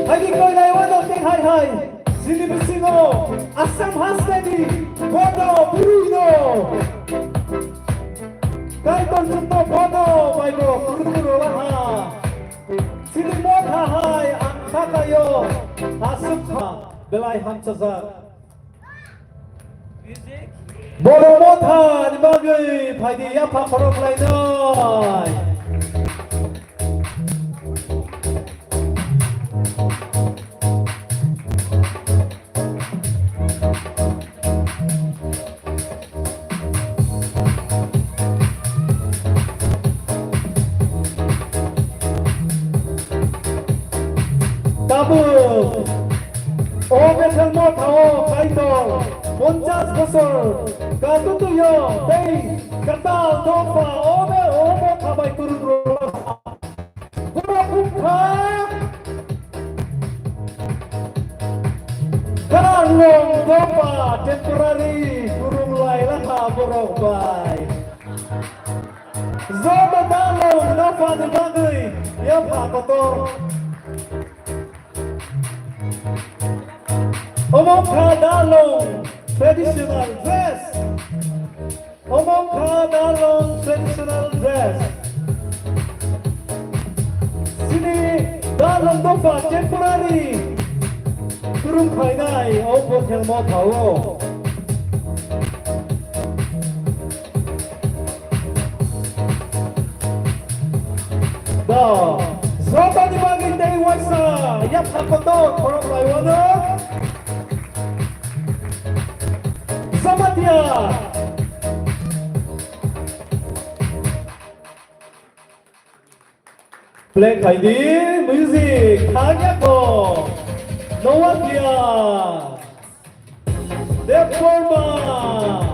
[SPEAKER 10] Lagi koy laiwan oke hai sini bisino asam haseni bodo bruno kai ton sunto bodo baiko kuru laha sini motha hai angka kayo asukha belai hamchaza bodo motha nibagai phaidi ya pha korok lainai Tabuk, betel mo thao kaitol, 50 bosor, katutuyo, day, katal, dofa, mo thabay turun Burukha, Karlong dofa, temporary, turun laha buruk bay. Zoba dalong, nafa dibagay, yapa kotor. Omongka dalong traditional dress. Omongka dalong traditional dress. Sini dalong dofa temporary. Turun kainai opo telmo tao. 더 저번이 막인 데이 왔어 야 바꿔도 걸어가요 사마티아 블랙 아이디 뮤직 강약고 노와티아 데포마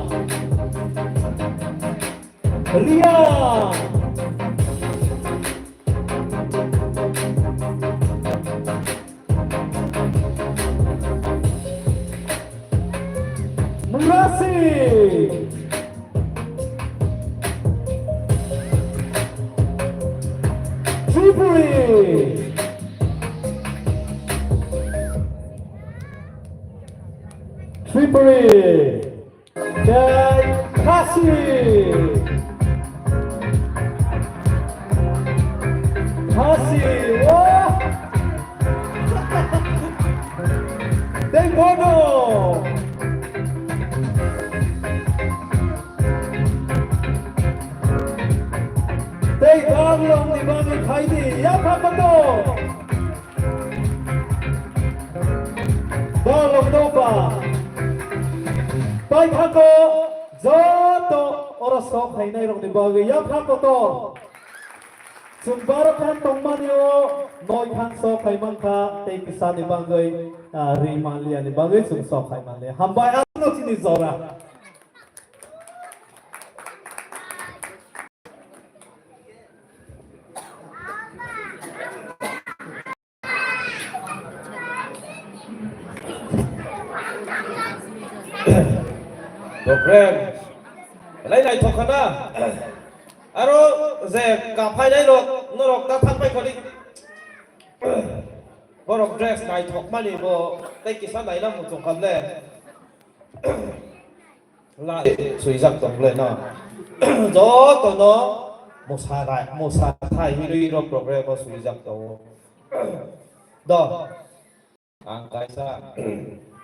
[SPEAKER 10] 리아 무라시 트리플리 트리플리 자 카시 카시 와 땡보노 땡강롱 니바니 카이디 야파파도 발롱도파 파이파도 저도 어라서 카이나이롱 니바기 야파파도 Sumbaran tongmanyo noi kan so kaiman ka te kisan ni bangai riman lian ni bangai sum so kaiman le hambai ano sini zora
[SPEAKER 4] program lấy này thuộc khana aro ze cả phai đấy rồi nó rồi ta thắt mấy con đi có rồi dress này thuộc mà đi bộ cái kỳ sản này là một种cần lệ lại suy rằng tổng lệ nó gió tụi nó một sa thay huy rồi program có suy rằng tụi đó ang kaisa